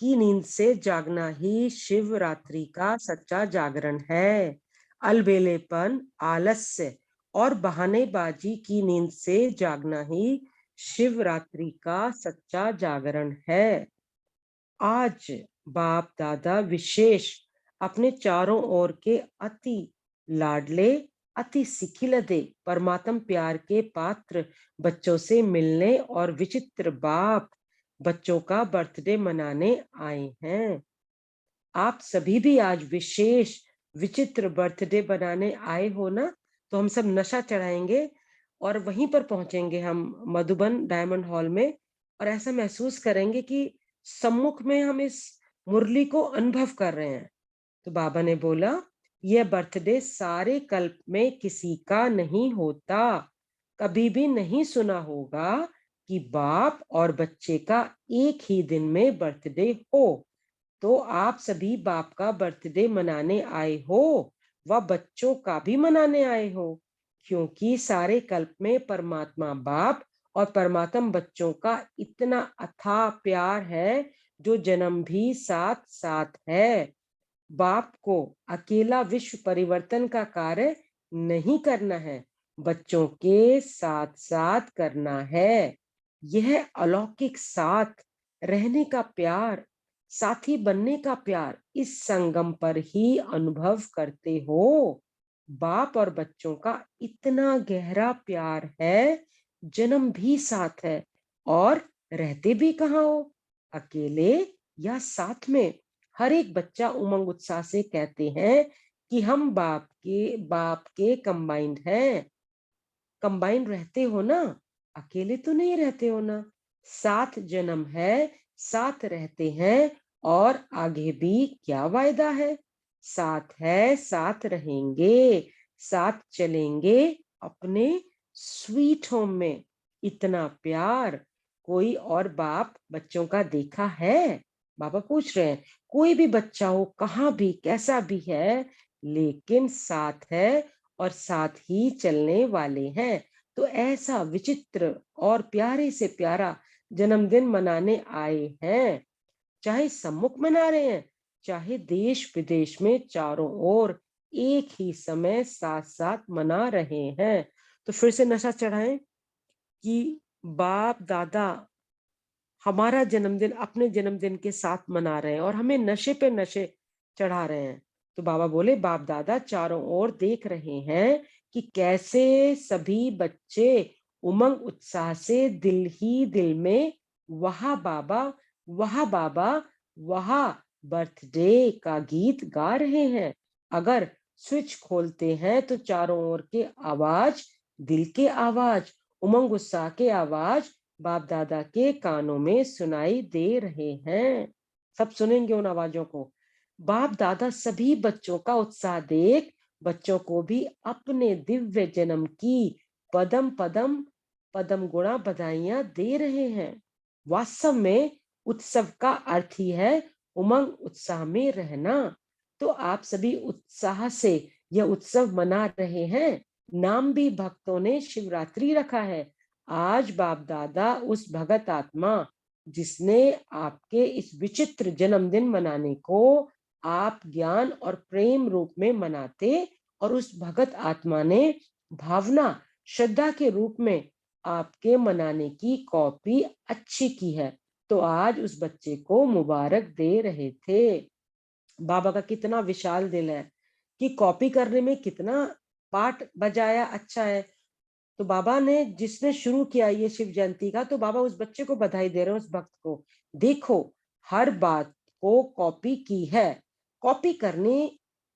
की नींद से जागना ही शिवरात्रि का सच्चा जागरण है। अलबेलेपन, आलस्य और बहानेबाजी की नींद से जागना ही शिवरात्रि का सच्चा जागरण है। आज बाप दादा विशेष अपने चारों ओर के अति लाडले, अति सिखिलदे परमात्म प्यार के पात्र बच्चों से मिलने और विचित्र बाप बच्चों का बर्थडे मनाने आए हैं। आप सभी भी आज विशेष विचित्र बर्थडे बनाने आए हो ना, तो हम सब नशा चढ़ाएंगे और वहीं पर पहुंचेंगे हम मधुबन डायमंड हॉल में, और ऐसा महसूस करेंगे कि सम्मुख में हम इस मुरली को अनुभव कर रहे हैं। तो बाबा ने बोला, यह बर्थडे सारे कल्प में किसी का नहीं होता। कभी भी नहीं सुना होगा कि बाप और बच्चे का एक ही दिन में बर्थडे हो। तो आप सभी बाप का बर्थडे मनाने आए हो व बच्चों का भी मनाने आए हो, क्योंकि सारे कल्प में परमात्मा बाप और परमात्मा बच्चों का इतना अथाह प्यार है, जो जन्म भी साथ साथ है। बाप को अकेला विश्व परिवर्तन का कार्य नहीं करना है, बच्चों के साथ साथ करना है। यह अलौकिक साथ रहने का प्यार, साथी बनने का प्यार इस संगम पर ही अनुभव करते हो। बाप और बच्चों का इतना गहरा प्यार है, जन्म भी साथ है और रहते भी कहाँ हो, अकेले या साथ में। हर एक बच्चा उमंग उत्साह से कहते हैं कि हम बाप के कंबाइंड हैं। कंबाइंड रहते हो ना, अकेले तो नहीं रहते हो ना। साथ जन्म है, साथ रहते हैं और आगे भी क्या वायदा है। साथ है, साथ रहेंगे, साथ चलेंगे अपने स्वीट होम में। इतना प्यार कोई और बाप बच्चों का देखा है? बाबा पूछ रहे हैं। कोई भी बच्चा हो, कहाँ भी, कैसा भी है, लेकिन साथ है और साथ ही चलने वाले हैं। तो ऐसा विचित्र और प्यारे से प्यारा जन्मदिन मनाने आए हैं। चाहे सम्मुख मना रहे हैं, चाहे देश विदेश में चारों ओर एक ही समय साथ साथ मना रहे हैं। तो फिर से नशा चढ़ाएं कि बाप दादा हमारा जन्मदिन अपने जन्मदिन के साथ मना रहे हैं और हमें नशे पे नशे चढ़ा रहे हैं। तो बाबा बोले, बाप दादा चारों ओर देख रहे हैं कि कैसे सभी बच्चे उमंग उत्साह से दिल ही दिल में वाह बाबा, वाह बाबा, वाह बर्थडे का गीत गा रहे हैं। अगर स्विच खोलते हैं तो चारों ओर के आवाज, दिल के आवाज, उमंग उत्साह के आवाज बाप दादा के कानों में सुनाई दे रहे हैं। सब सुनेंगे उन आवाजों को। बाप दादा सभी बच्चों का उत्साह देख बच्चों को भी अपने दिव्य जन्म की पदम पदम पदम गुणा बधाइयां दे रहे हैं। वास्तव में उत्सव का अर्थ ही है उमंग उत्साह में रहना। तो आप सभी उत्साह से यह उत्सव मना रहे हैं। नाम भी भक्तों ने शिवरात्रि रखा है। आज बाप दादा उस भगत आत्मा जिसने आपके इस विचित्र जन्मदिन मनाने को आप ज्ञान और प्रेम रूप में मनाते, और उस भगत आत्मा ने भावना श्रद्धा के रूप में आपके मनाने की कॉपी अच्छी की है। तो आज उस बच्चे को मुबारक दे रहे थे। बाबा का कितना विशाल दिल है कि कॉपी करने में कितना पाठ बजाया अच्छा है। तो बाबा ने जिसने शुरू किया ये शिव जयंती का, तो बाबा उस बच्चे को बधाई दे रहे हैं, उस भक्त को। देखो, हर बात को कॉपी की है। कॉपी करने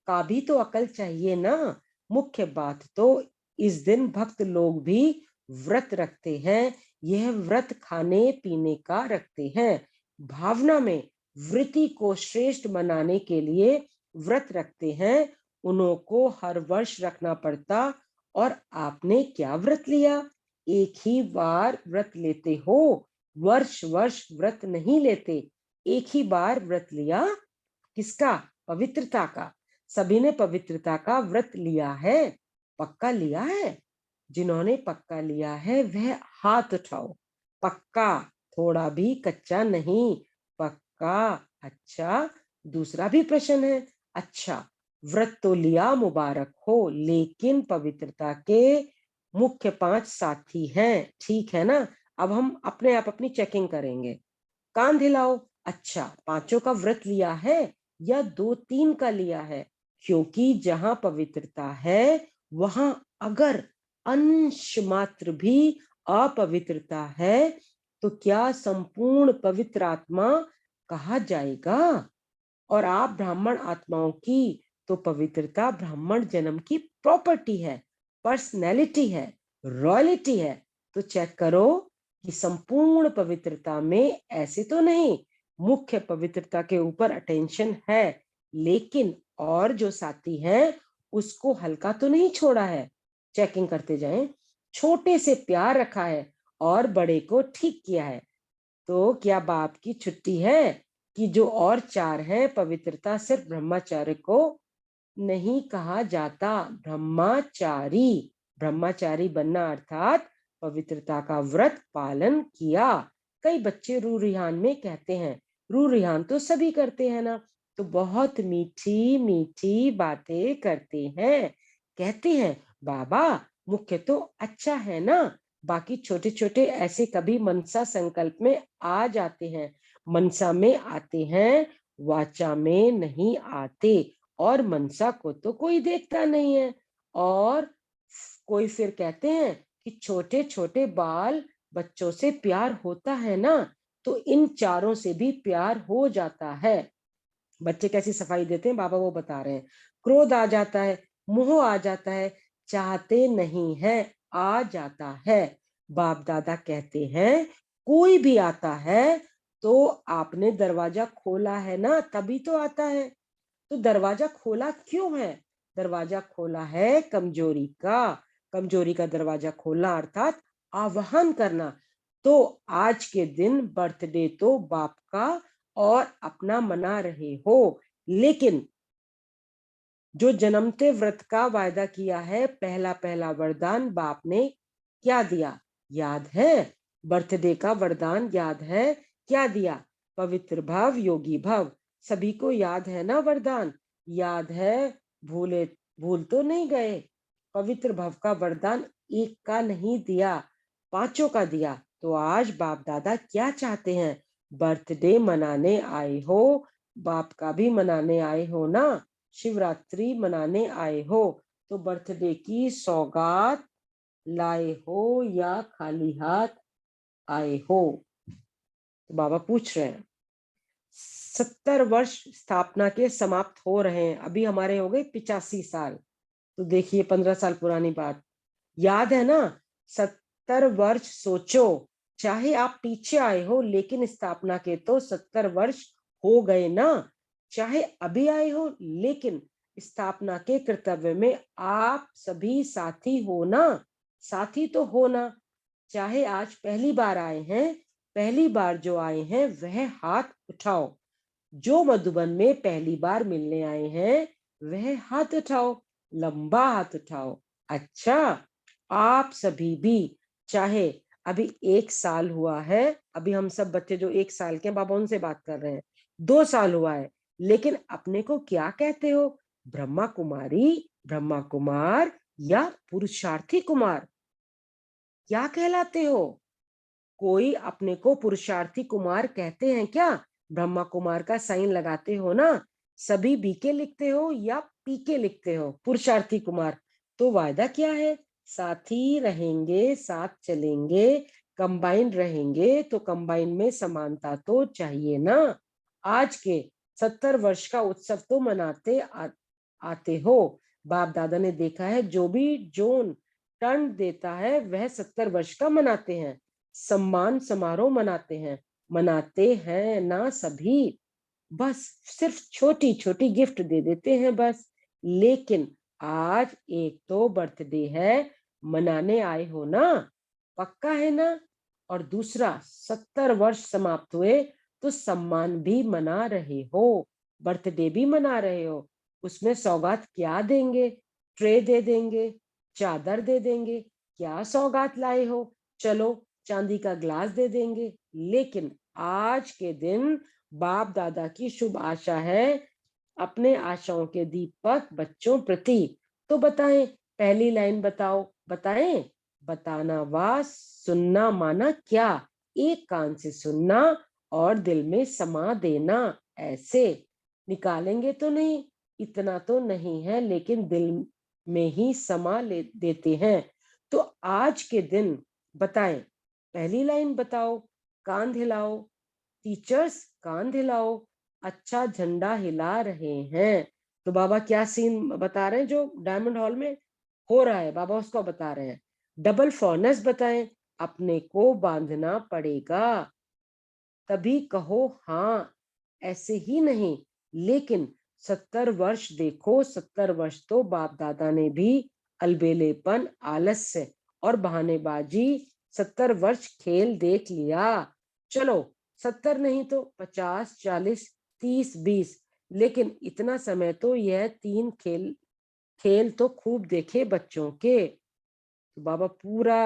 का भी तो अकल चाहिए ना। मुख्य बात तो इस दिन भक्त लोग भी व्रत रखते हैं। यह व्रत खाने पीने का रखते हैं। भावना में वृत्ति को श्रेष्ठ बनाने के लिए व्रत रखते हैं। उन्हों को हर वर्ष रखना पड़ता। और आपने क्या व्रत लिया? एक ही बार व्रत लेते हो, वर्ष वर्ष व्रत नहीं लेते। एक ही बार व्रत लिया। किसका? पवित्रता का। सभी ने पवित्रता का व्रत लिया है, पक्का लिया है। जिन्होंने पक्का लिया है वह हाथ उठाओ। पक्का, थोड़ा भी कच्चा नहीं, पक्का। अच्छा, दूसरा भी प्रश्न है। अच्छा, व्रत तो लिया मुबारक हो, लेकिन पवित्रता के मुख्य 5 साथी हैं, ठीक है ना? अब हम अपने आप अपनी चेकिंग करेंगे। कान हिलाओ। अच्छा, पांचों का व्रत लिया है या 2-3 का लिया है? क्योंकि जहां पवित्रता है वहां अगर अंश मात्र भी अपवित्रता है तो क्या संपूर्ण पवित्र आत्मा कहा जाएगा? और आप ब्राह्मण आत्माओं की तो पवित्रता ब्राह्मण जन्म की प्रॉपर्टी है, पर्सनैलिटी है, रॉयल्टी है। तो चेक करो कि संपूर्ण पवित्रता में ऐसे तो नहीं, मुख्य पवित्रता के ऊपर अटेंशन है, लेकिन और जो साथी है उसको हल्का तो नहीं छोड़ा है। चेकिंग करते जाएं। छोटे से प्यार रखा है और बड़े को ठीक किया है। तो क्या बाप की छुट्टी है कि जो और 4 हैं पवित्रता सिर्फ ब्रह्मचार्य को नहीं कहा जाता, ब्रह्मचारी। ब्रह्मचारी बनना अर्थात पवित्रता का व्रत पालन किया। कई बच्चे रू रिहान में कहते हैं, रू रिहान तो सभी करते हैं ना, तो बहुत मीठी मीठी बातें करते हैं। कहते हैं बाबा मुख्य तो अच्छा है ना, बाकी छोटे छोटे ऐसे कभी मनसा संकल्प में आ जाते हैं, मनसा में आते हैं, वाचा में नहीं आते। और मनसा को तो कोई देखता नहीं है। और कोई फिर कहते हैं कि छोटे छोटे बाल बच्चों से प्यार होता है ना, तो इन चारों से भी प्यार हो जाता है। बच्चे कैसी सफाई देते हैं बाबा वो बता रहे हैं। क्रोध आ जाता है, मोह आ जाता है, चाहते नहीं है, आ जाता है। बाप दादा कहते हैं कोई भी आता है तो आपने दरवाजा खोला है ना तभी तो आता है। तो दरवाजा खोला क्यों है? दरवाजा खोला है कमजोरी का। कमजोरी का दरवाजा खोलना अर्थात आवाहन करना। तो आज के दिन बर्थडे तो बाप का और अपना मना रहे हो, लेकिन जो जन्मते व्रत का वायदा किया है, पहला पहला वरदान बाप ने क्या दिया याद है? बर्थडे का वरदान याद है? क्या दिया? पवित्र भव योगी भव। सभी को याद है ना वरदान? याद है? भूले भूल तो नहीं गए? पवित्र भव का वरदान एक का नहीं दिया, 5 का दिया। तो आज बाप दादा क्या चाहते हैं? बर्थडे मनाने आए हो, बाप का भी मनाने आए हो ना, शिवरात्रि मनाने आए हो, तो बर्थडे की सौगात लाए हो या खाली हाथ आए हो? तो बाबा पूछ रहे हैं। 70 वर्ष स्थापना के समाप्त हो रहे हैं, अभी हमारे हो गए 85 साल। तो देखिए 15 साल पुरानी बात याद है ना? 70 वर्ष सोचो, चाहे आप पीछे आए हो लेकिन स्थापना के तो 70 वर्ष हो गए ना, चाहे अभी आए हो लेकिन स्थापना के कर्तव्य में आप सभी साथी हो ना, साथी तो हो ना। चाहे आज पहली बार आए हैं, पहली बार जो आए हैं वह हाथ उठाओ। जो मधुबन में पहली बार मिलने आए हैं वह हाथ उठाओ, लंबा हाथ उठाओ। अच्छा, आप सभी भी, चाहे अभी 1 साल हुआ है, अभी हम सब बच्चे जो 1 साल के हैं बाबा उनसे बात कर रहे हैं, 2 साल हुआ है, लेकिन अपने को क्या कहते हो? ब्रह्मा कुमारी, ब्रह्मा कुमार या पुरुषार्थी कुमार? क्या कहलाते हो? कोई अपने को पुरुषार्थी कुमार कहते हैं क्या? ब्रह्मा कुमार का साइन लगाते हो ना, सभी बीके लिखते हो या पीके लिखते हो? पुरुषार्थी कुमार। तो वायदा क्या है? साथी रहेंगे, साथ चलेंगे, कंबाइन रहेंगे, तो कंबाइन में समानता तो चाहिए ना। आज के 70 वर्ष का उत्सव तो मनाते आते हो। बाप दादा ने देखा है जो भी जोन टर्न देता है वह 70 वर्ष का मनाते हैं, सम्मान समारोह मनाते हैं ना सभी। बस सिर्फ छोटी छोटी गिफ्ट दे देते हैं बस। लेकिन आज एक तो बर्थडे है, मनाने आए हो ना, पक्का है ना? और दूसरा 70 वर्ष समाप्त हुए तो सम्मान भी मना रहे हो, बर्थडे भी मना रहे हो। उसमें सौगात क्या देंगे? ट्रे दे देंगे, चादर दे देंगे, क्या सौगात लाए हो? चलो चांदी का ग्लास दे देंगे। लेकिन आज के दिन बाप दादा की शुभ आशा है, अपने आशाओं के दीपक बच्चों प्रति। तो बताएं, पहली लाइन बताओ, बताएं। बताना वा सुनना माना क्या? एक कान से सुनना और दिल में समा देना। ऐसे निकालेंगे तो नहीं, इतना तो नहीं है, लेकिन दिल में ही समा ले देते हैं। तो आज के दिन बताएं, पहली लाइन बताओ, कान हिलाओ, टीचर्स कान हिलाओ, अच्छा झंडा हिला रहे हैं। तो बाबा क्या सीन बता रहे हैं जो डायमंड हॉल में हो रहा है, बाबा उसको बता रहे हैं। डबल फॉर्नेस बताएं, अपने को बांधना पड़ेगा, तभी कहो हाँ, ऐसे ही नहीं। लेकिन 70 वर्ष देखो, 70 वर्ष तो बाप दादा ने भी अलबेलेपन, आलस्य और बहानेबाजी 70 वर्ष खेल देख लिया। चलो 70 नहीं तो 50, 40, 30, 20, लेकिन इतना समय तो यह तीन खेल खेल तो खूब देखे बच्चों के। तो बाबा पूरा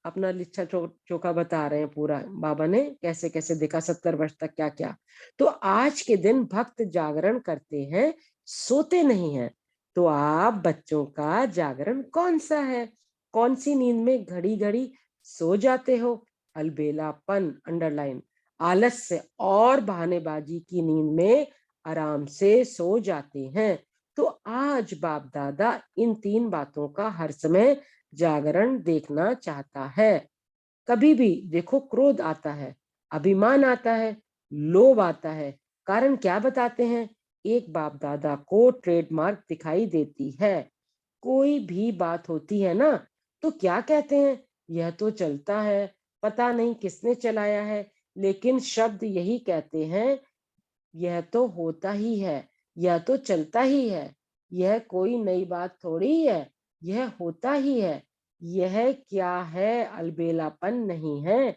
अपना लिच्छा चोखा बता रहे हैं, पूरा बाबा ने कैसे कैसे देखा 70 वर्ष तक क्या क्या। तो आज के दिन भक्त जागरण करते हैं, सोते नहीं हैं। तो आप बच्चों का जागरण कौन सा है? कौन सी नींद में घड़ी घड़ी सो जाते हो? अलबेलापन, अंडरलाइन, आलस्य और बहानेबाजी की नींद में आराम से सो जाते हैं। तो आज बाप दादा इन तीन बातों का हर समय जागरण देखना चाहता है। कभी भी देखो क्रोध आता है, अभिमान आता है, लोभ आता है, कारण क्या बताते हैं? एक बाप दादा को ट्रेडमार्क दिखाई देती है। कोई भी बात होती है ना, तो क्या कहते हैं? यह तो चलता है, पता नहीं किसने चलाया है, लेकिन शब्द यही कहते हैं, यह तो होता ही है, यह तो चलता ही है, यह कोई नई बात थोड़ी है, यह होता ही है। यह क्या है? अलबेलापन नहीं है,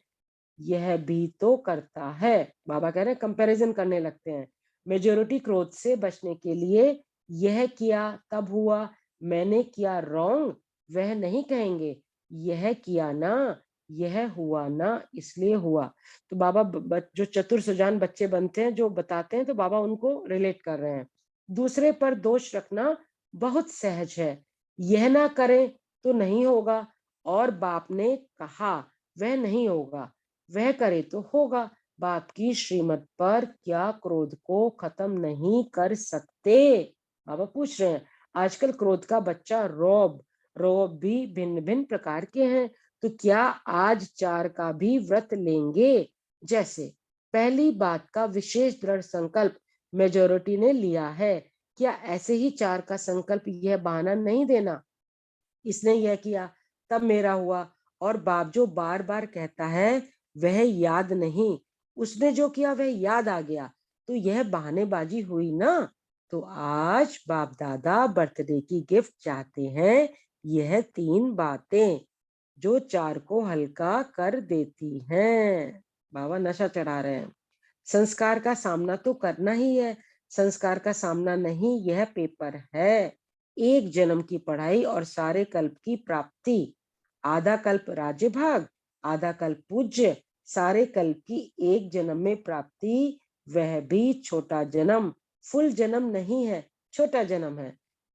यह भी तो करता है। बाबा कह रहे हैं, कंपैरिजन करने लगते हैं। मेजोरिटी क्रोध से बचने के लिए यह किया तब हुआ, मैंने किया रॉन्ग, वह नहीं कहेंगे। यह किया ना, यह हुआ ना, इसलिए हुआ। तो बाबा जो चतुर सुजान बच्चे बनते हैं, जो बताते हैं, तो बाबा उनको रिलेट कर रहे हैं। दूसरे पर दोष रखना बहुत सहज है, यह ना करें तो नहीं होगा, और बाप ने कहा वह नहीं होगा, वह करे तो होगा। बाप की श्रीमत पर क्या क्रोध को खत्म नहीं कर सकते? बाबा पूछ रहे हैं। आजकल क्रोध का बच्चा रौब, रौब भी भिन्न भिन्न प्रकार के हैं। तो क्या आज 4 का भी व्रत लेंगे? जैसे पहली बात का विशेष दृढ़ संकल्प मेजोरिटी ने लिया है। क्या ऐसे ही 4 का संकल्प, यह बहाना नहीं देना, इसने यह किया तब मेरा हुआ, और बाप जो बार बार कहता है वह याद नहीं, उसने जो किया वह याद आ गया, तो यह बहानेबाजी हुई ना। तो आज बाप दादा बर्थडे की गिफ्ट चाहते हैं, यह 3 बातें जो 4 को हल्का कर देती हैं। बाबा नशा चढ़ा रहे हैं। संस्कार का सामना तो करना ही है, संस्कार का सामना नहीं, यह पेपर है। एक जन्म की पढ़ाई और सारे कल्प की प्राप्ति। आधा कल्प राज्य भाग, आधा कल्प पूज्य, सारे कल्प की एक जन्म में प्राप्ति, वह भी छोटा जन्म, फुल जन्म नहीं है, छोटा जन्म है।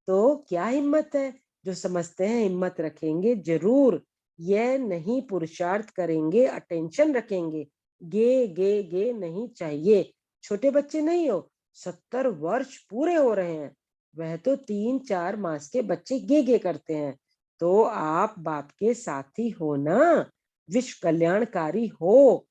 तो क्या हिम्मत है? जो समझते हैं हिम्मत रखेंगे जरूर, यह नहीं पुरुषार्थ करेंगे, अटेंशन रखेंगे। गे गे गे नहीं चाहिए, छोटे बच्चे नहीं हो, 70 वर्ष पूरे हो रहे हैं, वह तो 3-4 मास के बच्चे गे गे करते हैं। तो आप बाप के साथी हो ना, विश्व कल्याणकारी हो,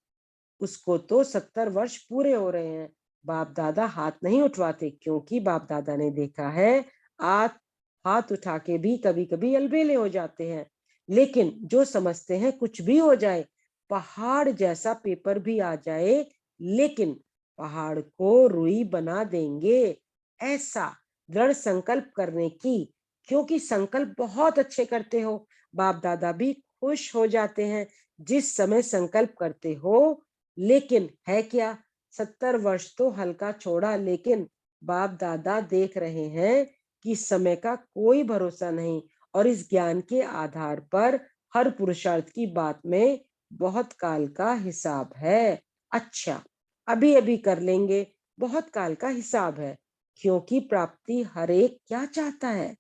उसको तो 70 वर्ष पूरे हो रहे हैं। बाप दादा हाथ नहीं उठवाते, क्योंकि बाप दादा ने देखा है आप हाथ उठा के भी कभी कभी अलबेले हो जाते हैं। लेकिन जो समझते हैं कुछ भी हो जाए, पहाड़ जैसा पेपर भी आ जाए, लेकिन पहाड़ को रुई बना देंगे, ऐसा दृढ़ संकल्प करने की, क्योंकि संकल्प बहुत अच्छे करते हो। बाप दादा भी खुश हो जाते हैं जिस समय संकल्प करते हो। लेकिन है क्या, 70 वर्ष तो हल्का छोड़ा, लेकिन बाप दादा देख रहे हैं कि समय का कोई भरोसा नहीं, और इस ज्ञान के आधार पर हर पुरुषार्थ की बात में बहुत काल का हिसाब है। अच्छा, अभी अभी कर लेंगे, बहुत काल का हिसाब है, क्योंकि प्राप्ति हर एक क्या चाहता है।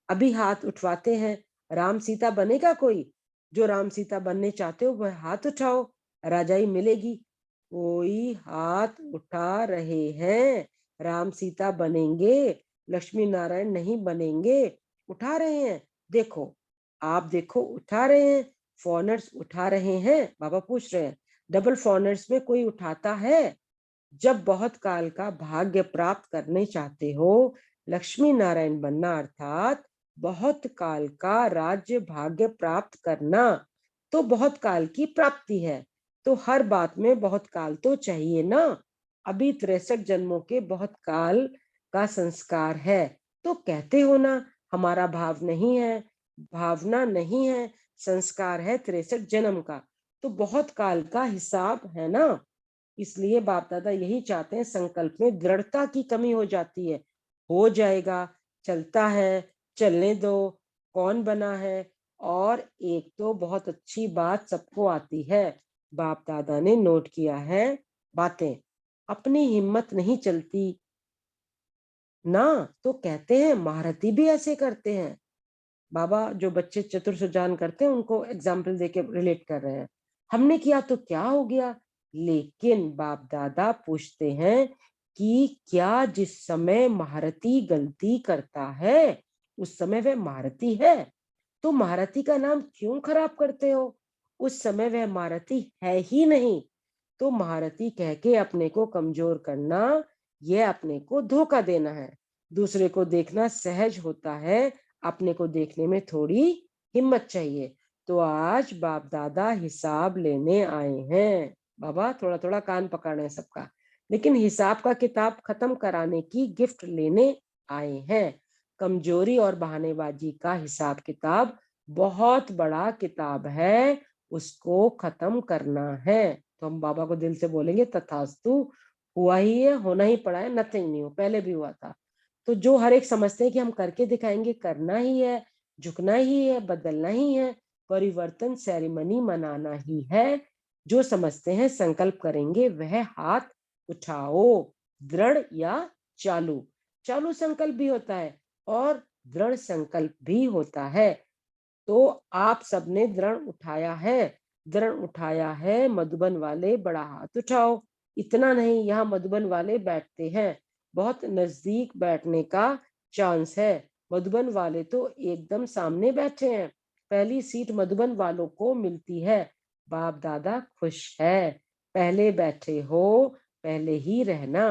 अभी हाथ उठवाते हैं, राम सीता बनेगा कोई? जो राम सीता बनने चाहते हो वह हाथ उठाओ, राजाई मिलेगी। कोई हाथ उठा रहे हैं, राम सीता बनेंगे, लक्ष्मी नारायण नहीं बनेंगे, उठा रहे हैं। देखो, आप देखो उठा रहे हैं, फॉरेनर्स उठा रहे हैं। बाबा पूछ रहे हैं, डबल फॉरेनर्स में कोई उठाता है? जब बहुत काल का भाग्य प्राप्त करने चाहते हो, लक्ष्मी नारायण बनना अर्थात बहुत काल का राज्य भाग्य प्राप्त करना, तो बहुत काल की प्राप्ति है। तो हर बात में बहुत काल तो चाहिए ना। अभी 63 जन्मों के बहुत काल का संस्कार है, तो कहते हो ना हमारा भाव नहीं है, भावना नहीं है, संस्कार है 63 जन्म का, तो बहुत काल का हिसाब है ना। इसलिए बाप दादा यही चाहते हैं, संकल्प में दृढ़ता की कमी हो जाती है। हो जाएगा, चलता है, चलने दो, कौन बना है। और एक तो बहुत अच्छी बात सबको आती है, बाप दादा ने नोट किया है बातें, अपनी हिम्मत नहीं चलती ना, तो कहते हैं महारथी भी ऐसे करते हैं। बाबा जो बच्चे चतुर सुजान करते हैं उनको एग्जाम्पल देके रिलेट कर रहे हैं, हमने किया तो क्या हो गया। लेकिन बाप दादा पूछते हैं कि क्या जिस समय महारथी गलती करता है उस समय वह महारथी है? तो महारथी का नाम क्यों खराब करते हो? उस समय वह महारथी है ही नहीं। तो महारथी कह के अपने को कमजोर करना, यह अपने को धोखा देना है। दूसरे को देखना सहज होता है, अपने को देखने में थोड़ी हिम्मत चाहिए। तो आज बाप दादा हिसाब लेने आए हैं। बाबा थोड़ा थोड़ा कान पकड़े हैं सबका, लेकिन हिसाब का किताब खत्म कराने की गिफ्ट लेने आए हैं। कमजोरी और बहानेबाजी का हिसाब किताब बहुत बड़ा किताब है, उसको खत्म करना है। तो हम बाबा को दिल से बोलेंगे तथास्तु, हुआ ही है, होना ही पड़ा है, नथिंग न्यू, पहले भी हुआ था। तो जो हर एक समझते हैं कि हम करके दिखाएंगे, करना ही है, झुकना ही है, बदलना ही है, परिवर्तन सेरेमनी मनाना ही है। जो समझते हैं संकल्प करेंगे वह हाथ उठाओ, दृढ़ या चालू। चालू संकल्प भी होता है और दृढ़ संकल्प भी होता है। तो आप सबने दृढ़ उठाया है, दृढ़ उठाया है। मधुबन वाले बड़ा हाथ उठाओ। इतना नहीं, यहाँ मधुबन वाले बैठते हैं, बहुत नजदीक बैठने का चांस है। मधुबन वाले तो एकदम सामने बैठे हैं, पहली सीट मधुबन वालों को मिलती है। बाप दादा खुश है, पहले बैठे हो, पहले ही रहना।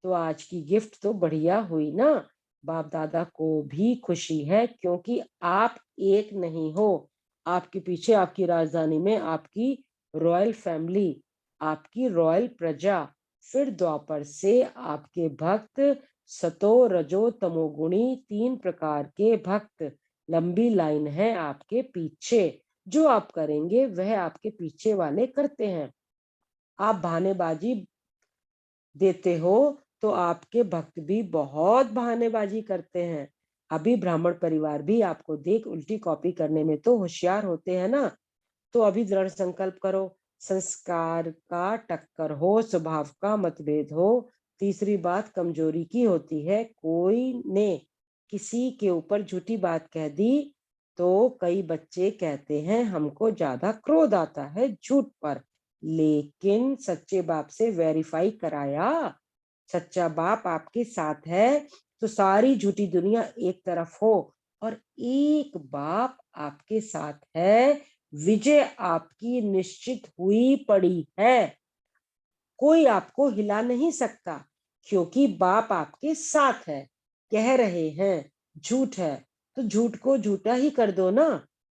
तो आज की गिफ्ट तो बढ़िया हुई ना। बाप दादा को भी खुशी है, क्योंकि आप एक नहीं हो, आपके पीछे आपकी राजधानी में आपकी रॉयल फैमिली, आपकी रॉयल प्रजा, फिर द्वापर से आपके भक्त, सतो रजो तमोगुणी 3 प्रकार के भक्त, लंबी लाइन है आपके पीछे। जो आप करेंगे वह आपके पीछे वाले करते हैं। आप बहानेबाजी देते हो तो आपके भक्त भी बहुत बहानेबाजी करते हैं। अभी ब्राह्मण परिवार भी आपको देख उल्टी कॉपी करने में तो होशियार होते हैं ना। तो अभी दृढ़ संकल्प करो, संस्कार का टक्कर हो, स्वभाव का मतभेद हो। तीसरी बात कमजोरी की होती है, कोई ने किसी के ऊपर झूठी बात कह दी तो कई बच्चे कहते हैं हमको ज्यादा क्रोध आता है झूठ पर, लेकिन सच्चे बाप से वेरीफाई कराया, सच्चा बाप आपके साथ है, तो सारी झूठी दुनिया एक तरफ हो और एक बाप आपके साथ है, विजय आपकी निश्चित हुई पड़ी है। कोई आपको हिला नहीं सकता, क्योंकि बाप आपके साथ है। कह रहे हैं झूठ है, तो झूठ को झूठा ही कर दो ना,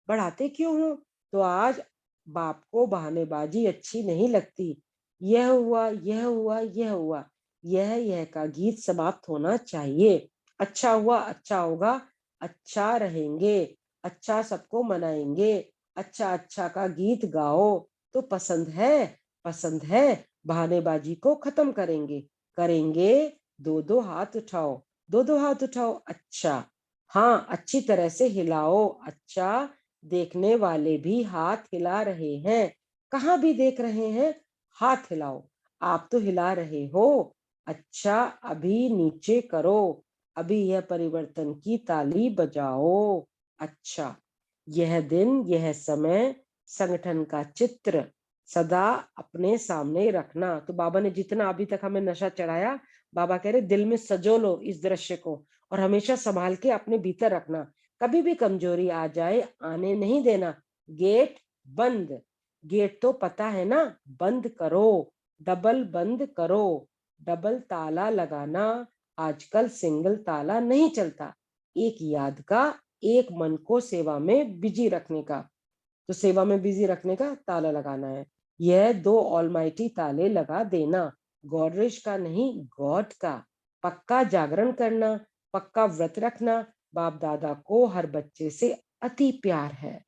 बढ़ाते क्यों हो। तो आज बाप को बहानेबाजी अच्छी नहीं लगती, यह हुआ यह हुआ यह हुआ, यह का गीत समाप्त होना चाहिए। अच्छा हुआ, अच्छा होगा, अच्छा रहेंगे, अच्छा सबको मनाएंगे, अच्छा अच्छा का गीत गाओ। तो पसंद है, पसंद है, बहानेबाजी को खत्म करेंगे, करेंगे। दो दो हाथ उठाओ, दो दो हाथ उठाओ, अच्छा, हाँ अच्छी तरह से हिलाओ, अच्छा। देखने वाले भी हाथ हिला रहे हैं, कहाँ भी देख रहे हैं, हाथ हिलाओ। आप तो हिला रहे हो, अच्छा अभी नीचे करो, अभी यह परिवर्तन की ताली बजाओ। अच्छा, यह दिन, यह समय, संगठन का चित्र सदा अपने सामने रखना। तो बाबा ने जितना अभी तक हमें नशा चढ़ाया, बाबा कह रहे दिल में सजो लो इस दृश्य को और हमेशा संभाल के अपने भीतर रखना। कभी भी कमजोरी आ जाए आने नहीं देना। गेट बंद, गेट तो पता है ना, बंद करो, डबल बंद करो। डबल ताला लगाना, आजकल सिंगल ताला नहीं चलता। एक याद का, एक मन को सेवा में बिजी रखने का। तो सेवा में बिजी रखने का ताला लगाना है। यह 2 ऑलमाइटी ताले लगा देना, गॉडरेज का नहीं गॉड का। पक्का जागरण करना, पक्का व्रत रखना। बाप दादा को हर बच्चे से अति प्यार है,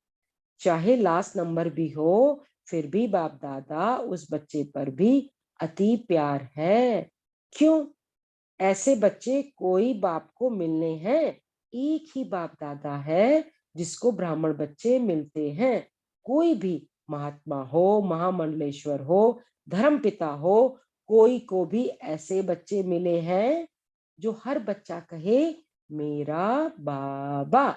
चाहे लास्ट नंबर भी हो, फिर भी बाप दादा उस बच्चे पर भी अति प्यार है। क्यों? ऐसे बच्चे कोई बाप को मिलने हैं, एक ही बाप दादा है जिसको ब्राह्मण बच्चे मिलते हैं। कोई भी महात्मा हो, महामंडलेश्वर हो, धर्म पिता हो, कोई को भी ऐसे बच्चे मिले हैं जो हर बच्चा कहे मेरा बाबा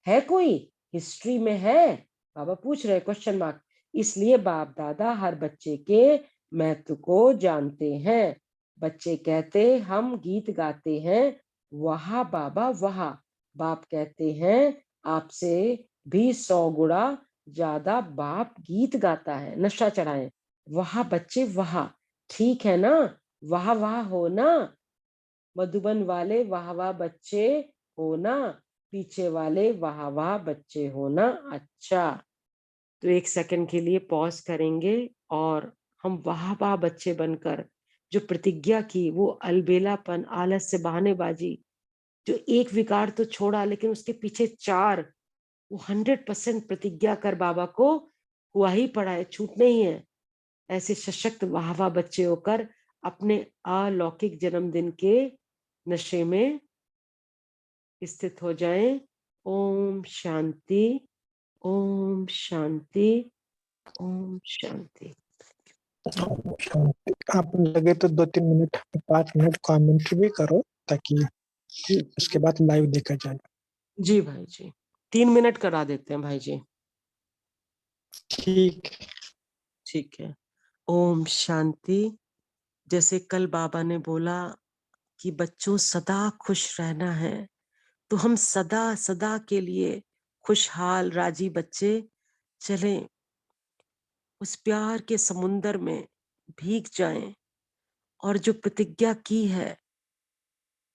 है? कोई हिस्ट्री में है? बाबा पूछ रहे क्वेश्चन मार्क। इसलिए बाप दादा हर बच्चे के महत्व को जानते हैं। बच्चे कहते हम गीत गाते हैं, वाह बाबा वाह। बाप कहते हैं आपसे भी 100 गुणा ज्यादा बाप गीत गाता है। नशा चढ़ाए, वाह बच्चे वाह, ठीक है ना, वाह वाह हो ना। मधुबन वाले वाह वाह बच्चे हो ना, पीछे वाले वाह वाह बच्चे हो ना। अच्छा, तो 1 सेकंड के लिए पॉज करेंगे और हम वाह वाह बच्चे बनकर जो प्रतिज्ञा की, वो अलबेलापन, आलस से बहानेबाजी, जो एक विकार तो छोड़ा लेकिन उसके पीछे 4, वो 100% प्रतिज्ञा कर बाबा को हुआ ही पड़ा है, छूटने ही है। ऐसे सशक्त वाह वाह बच्चे होकर अपने अलौकिक जन्मदिन के नशे में स्थित हो जाएं। ओम शांति, ओम शांति, ओम शांति। आप लगे तो 2-3 मिनट 5 मिनट कमेंट्री भी करो ताकि उसके बाद लाइव देखा जाए। जी भाई जी, 3 मिनट करा देते हैं भाई जी। ठीक ठीक है। ओम शांति। जैसे कल बाबा ने बोला कि बच्चों सदा खुश रहना है, तो हम सदा सदा के लिए खुशहाल राजी बच्चे चलें, उस प्यार के समुंदर में भीग जाएं और जो प्रतिज्ञा की है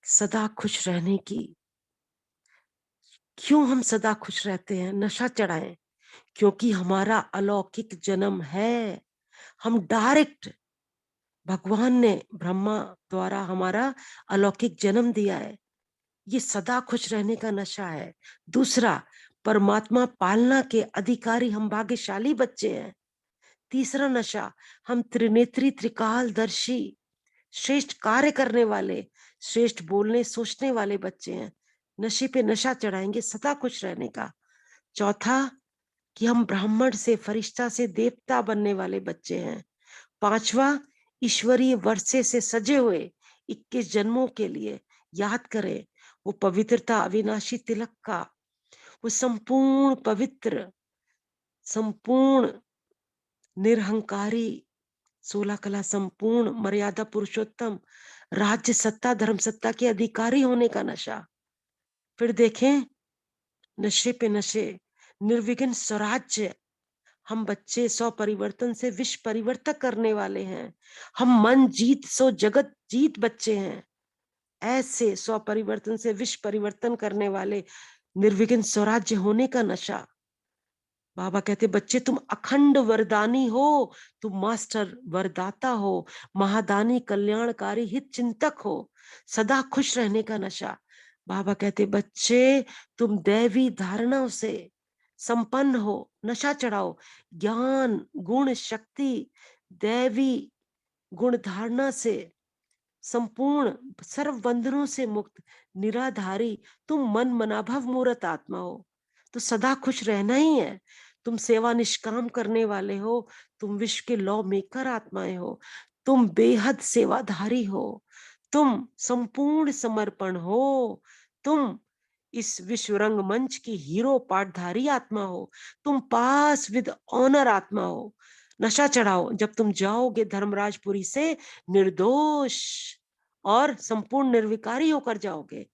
सदा खुश रहने की। क्यों हम सदा खुश रहते हैं? नशा चढ़ाएं, क्योंकि हमारा अलौकिक जन्म है। हम डायरेक्ट, भगवान ने ब्रह्मा द्वारा हमारा अलौकिक जन्म दिया है। ये सदा खुश रहने का नशा है। दूसरा, परमात्मा पालना के अधिकारी हम भाग्यशाली बच्चे हैं। तीसरा नशा, हम त्रिनेत्री त्रिकालदर्शी श्रेष्ठ कार्य करने वाले, श्रेष्ठ बोलने सोचने वाले बच्चे हैं। नशे पे नशा चढ़ाएंगे सदा खुश रहने का। चौथा, कि हम ब्राह्मण से फरिश्ता से देवता बनने वाले बच्चे हैं। पांचवा, ईश्वरीय वर्षे से सजे हुए 21 जन्मों के लिए याद करें वो पवित्रता, अविनाशी तिलक का, वो संपूर्ण पवित्र, संपूर्ण निरहंकारी, 16 कला संपूर्ण मर्यादा पुरुषोत्तम, राज्य सत्ता धर्म सत्ता के अधिकारी होने का नशा। फिर देखें नशे पे नशे, निर्विघ्न स्वराज्य। हम बच्चे 100 परिवर्तन से विश्व परिवर्तक करने वाले हैं। हम मन जीत सो जगत जीत बच्चे हैं। ऐसे 100 परिवर्तन से विश्व परिवर्तन करने वाले निर्विघ्न स्वराज्य होने का नशा। बाबा कहते बच्चे तुम अखंड वरदानी हो, तुम मास्टर वरदाता हो, महादानी कल्याणकारी हित चिंतक हो, सदा खुश रहने का नशा। बाबा कहते बच्चे तुम दैवी धारणाओं से संपन्न हो, नशा चढ़ाओ, ज्ञान गुण शक्ति दैवी गुण धारणा से संपूर्ण, सर्व बंधनों से मुक्त, निराधारी, तुम मन मनाभव मूर्त आत्मा हो, तो सदा खुश रहना ही है। तुम सेवा निष्काम करने वाले हो, तुम विश्व के लॉ मेकर आत्माएं हो, तुम बेहद सेवाधारी हो, तुम संपूर्ण समर्पण हो, तुम इस विश्व रंग मंच की हीरो पाठधारी आत्मा हो, तुम पास विद ऑनर आत्मा हो। नशा चढ़ाओ, जब तुम जाओगे धर्मराजपुरी से निर्दोष और संपूर्ण निर्विकारी होकर जाओगे।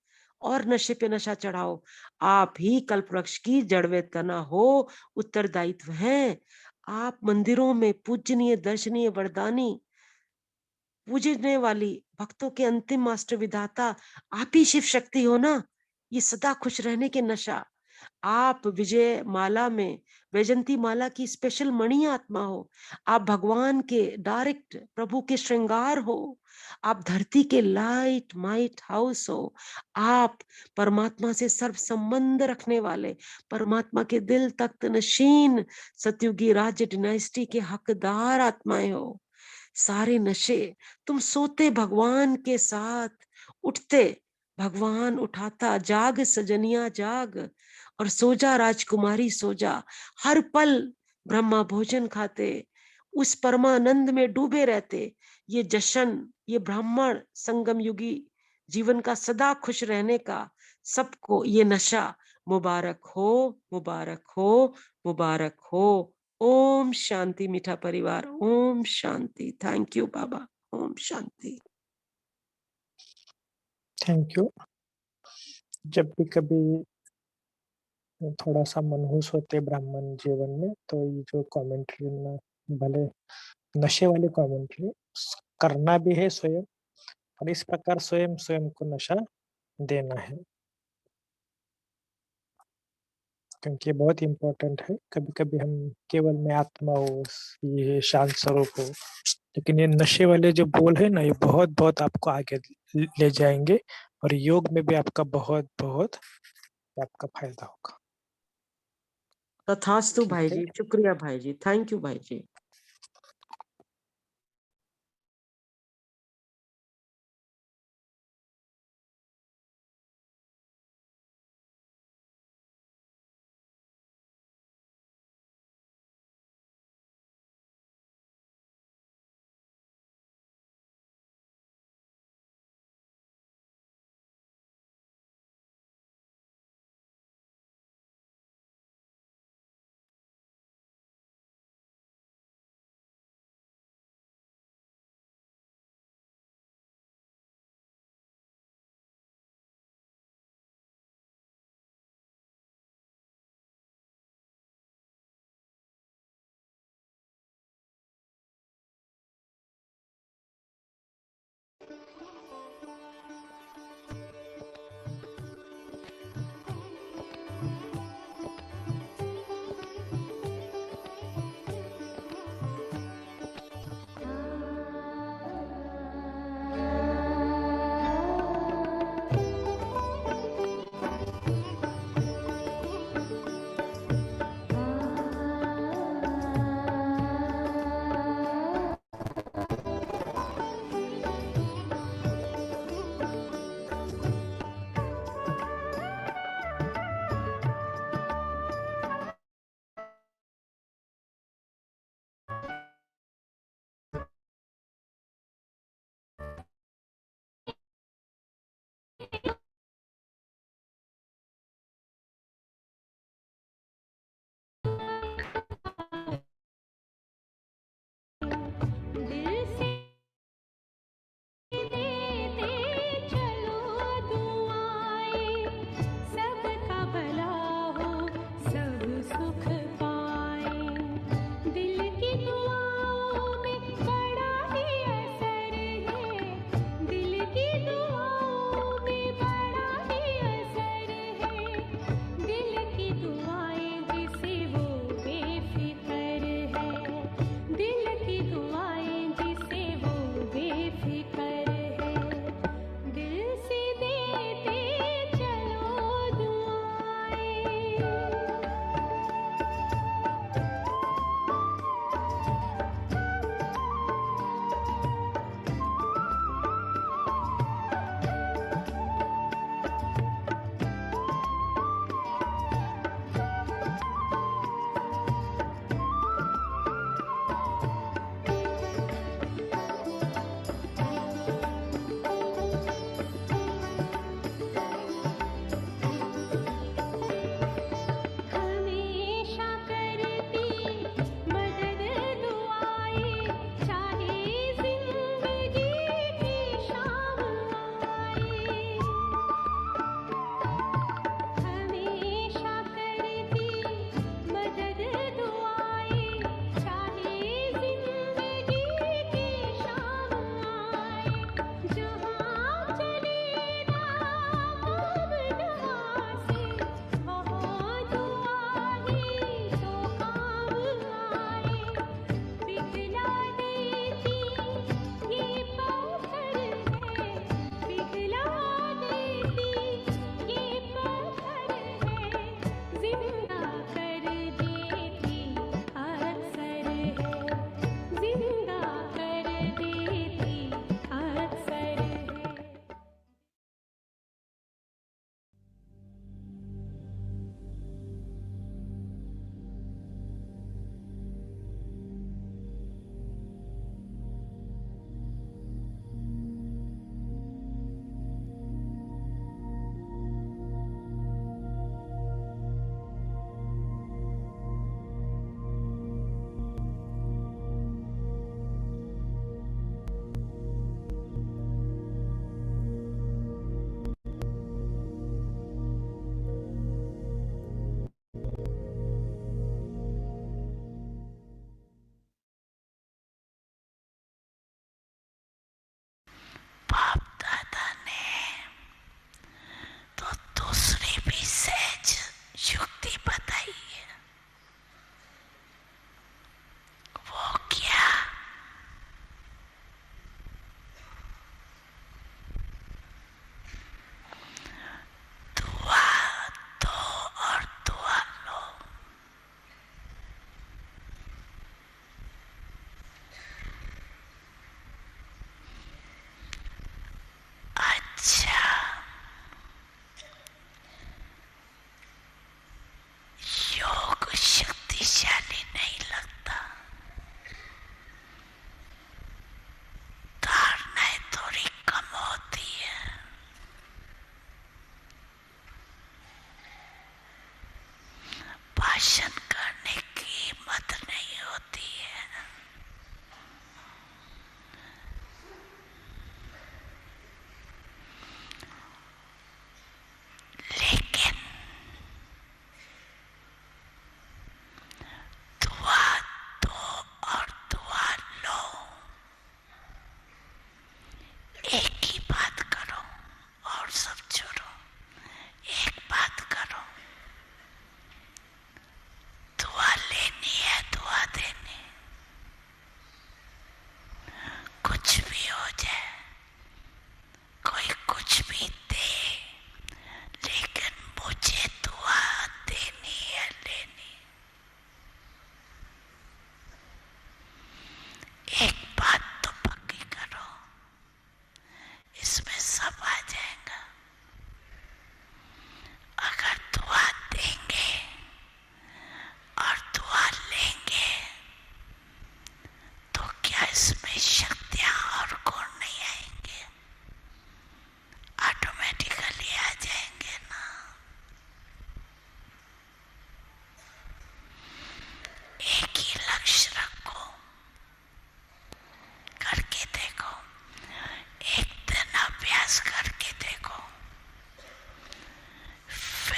और नशे पे नशा चढ़ाओ, आप ही कल्पवृक्ष की जड़ में तना हो उत्तरदायित्व है। आप मंदिरों में पूजनीय दर्शनीय वरदानी पूजने वाली भक्तों के अंतिम मास्टर विधाता आप ही शिव शक्ति हो ना। ये सदा खुश रहने के नशा, आप विजय माला में वैजंती माला की स्पेशल मणि आत्मा हो। आप भगवान के डायरेक्ट प्रभु के श्रृंगार हो। आप धरती के लाइट माइट हाउस हो। आप परमात्मा से सर्व संबंध रखने वाले परमात्मा के दिल तख्त नशीन सतयुगी राज्य डिनाइस्टी के हकदार आत्माएं हो। सारे नशे, तुम सोते भगवान के साथ, उठते भगवान उठाता। जाग सजनिया जाग, और सो जा राजकुमारी सो जा। हर पल ब्रह्मा भोजन खाते, उस परमानंद में डूबे रहते। ये जश्न, ये ब्राह्मण संगम युगी जीवन का सदा खुश रहने का सबको ये नशा मुबारक हो, मुबारक हो, मुबारक हो। ओम शांति मीठा परिवार, ओम शांति। थैंक यू बाबा, ओम शांति। Thank you. जब भी कभी थोड़ा सा मनहूस होते ब्राह्मण जीवन में, तो ये जो कमेंट्री में भले नशे वाली कमेंट्री करना भी है स्वयं, और इस प्रकार स्वयं स्वयं को नशा देना है, क्योंकि ये बहुत इम्पोर्टेंट है। कभी कभी हम केवल मैं आत्मा हो, ये शांत स्वरूप हो, लेकिन ये नशे वाले जो बोल है ना, ये बहुत बहुत आपको आगे ले जाएंगे, और योग में भी आपका बहुत बहुत आपका फायदा होगा। तथास्तु भाई ठीक है। जी, शुक्रिया भाई जी, थैंक यू भाई जी।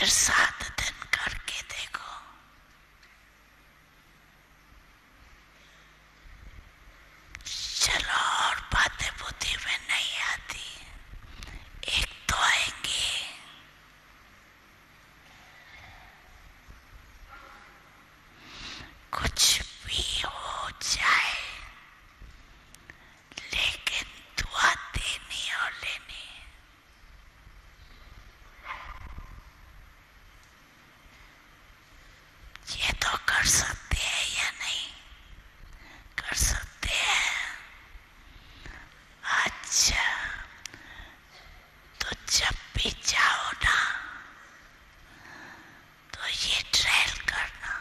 फिर 7 दिन करके देखो। चलो और बातें बुद्धि में नहीं आती, एक तो आएंगी। कुछ भी हो जाए, लेकिन दुआ देनी और लेनी। ये तो कर सकते हैं या नहीं कर सकते हैं? अच्छा, तो जब भी जाओ ना तो ये ट्रायल करना।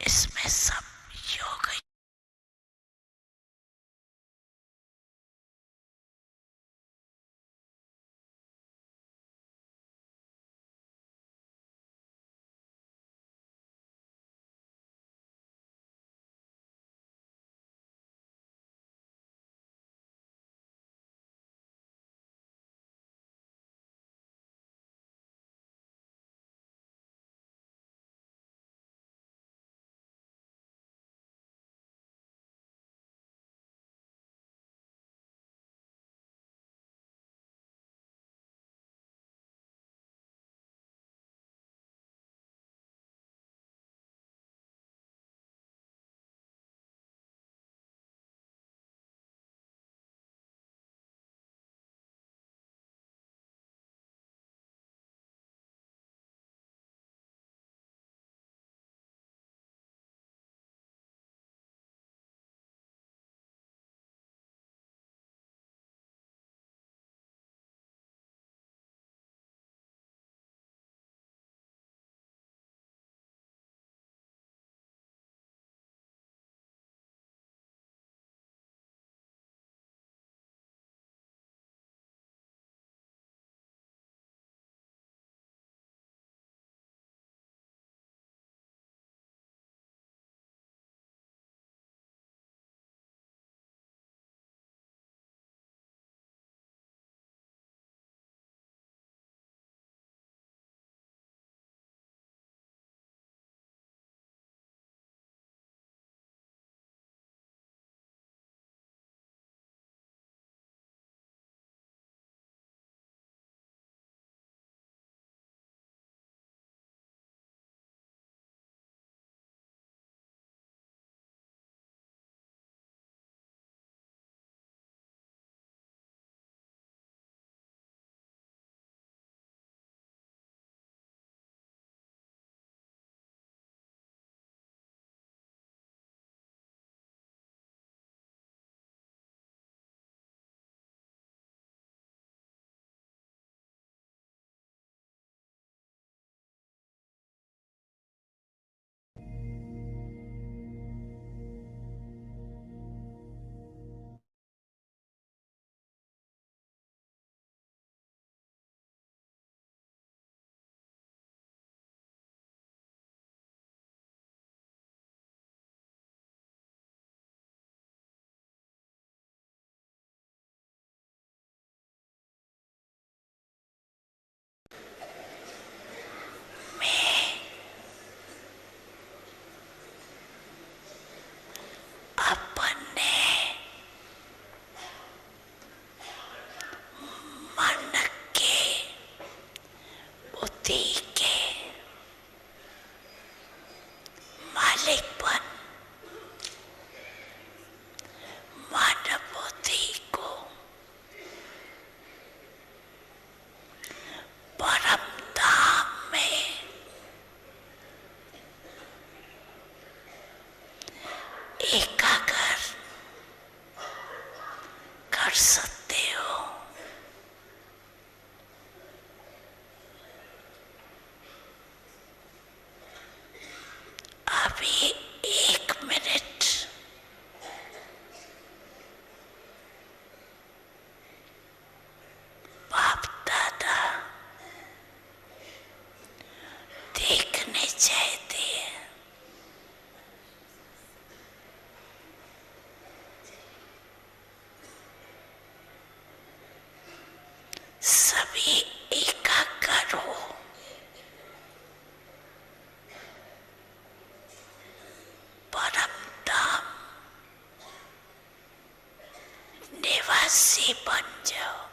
इसमें सब योग अपने मन के, बुद्धि के मालिक बन, मन बुद्धि को परम धाम में एकाग्र कर सकते हो। अभी 1 मिनट बाप दादा देखने चाहते हैं। निवासी बन जाओ।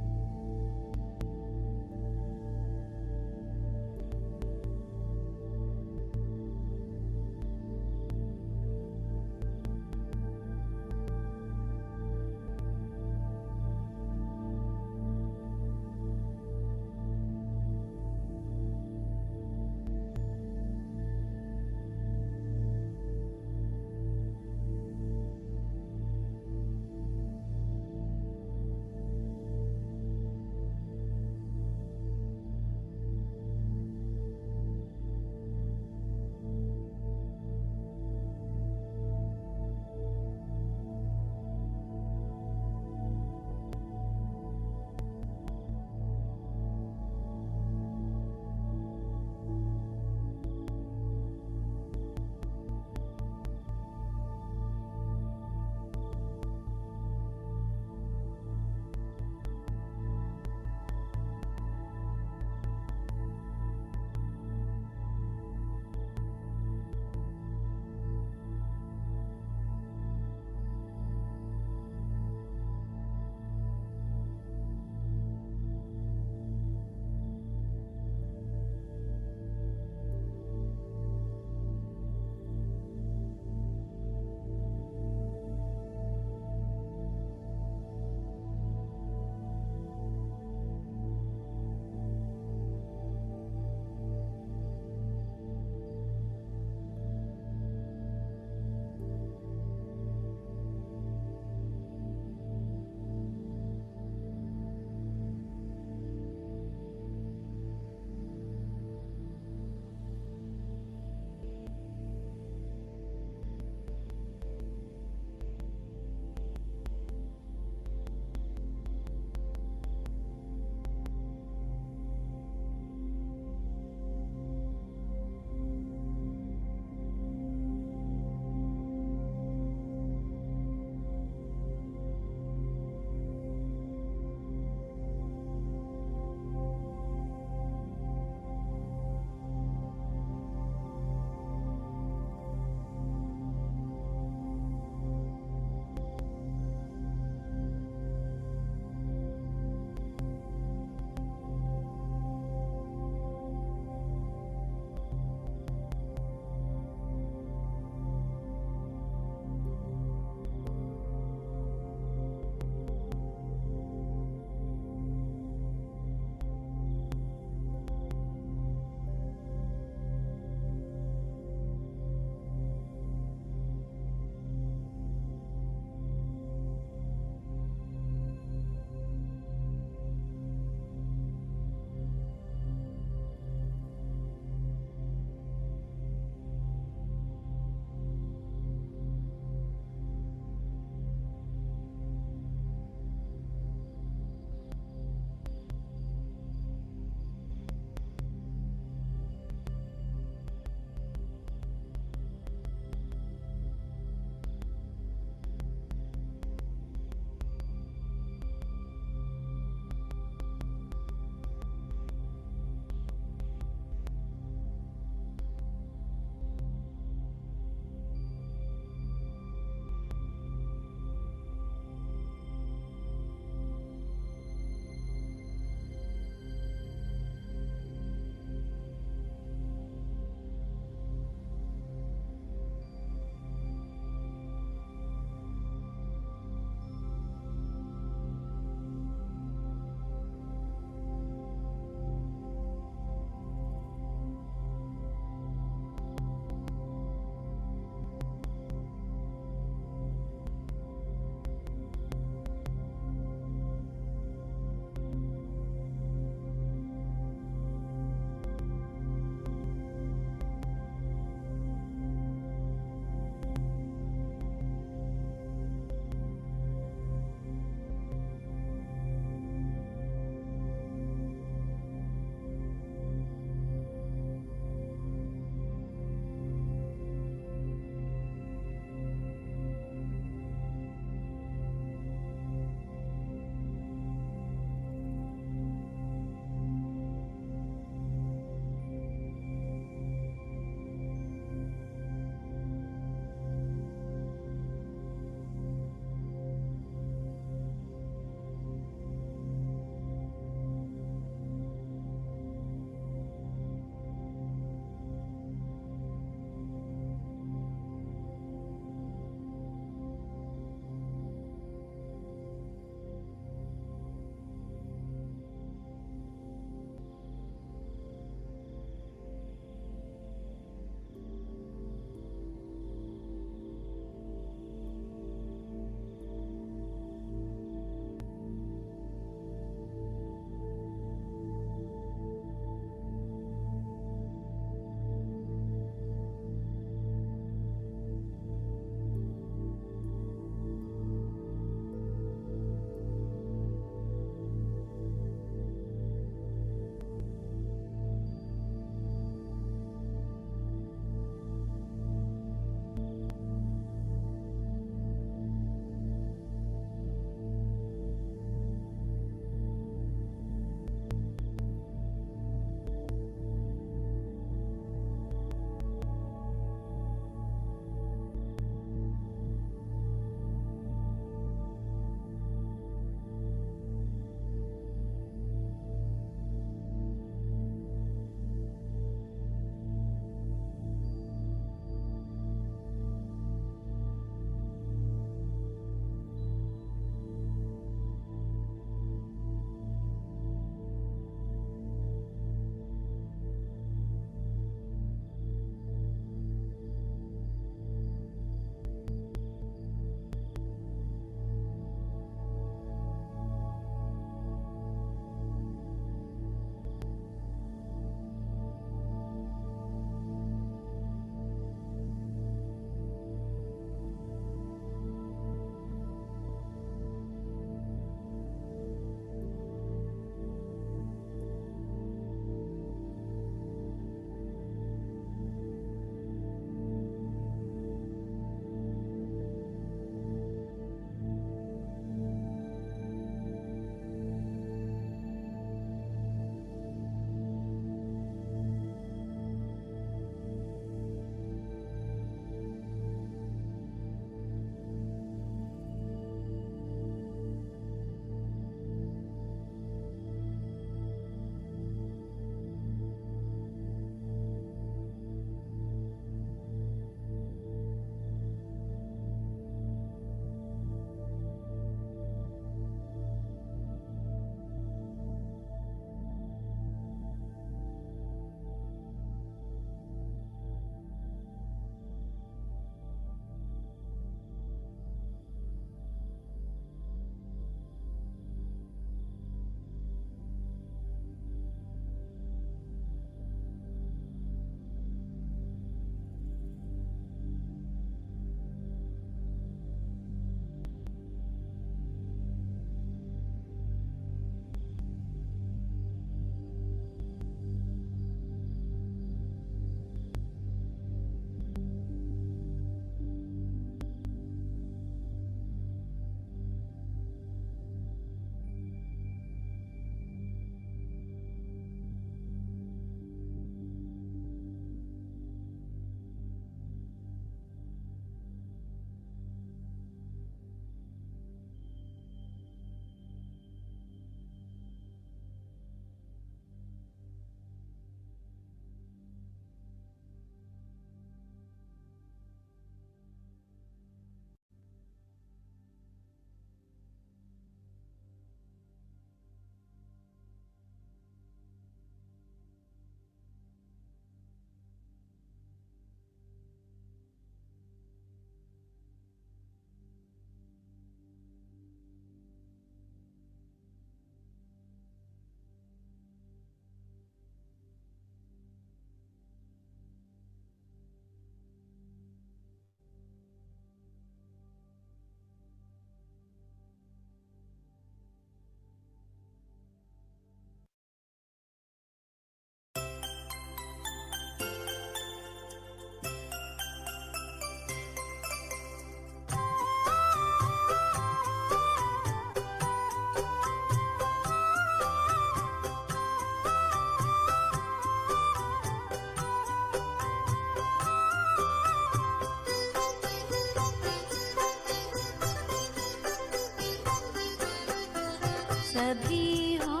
सभी हो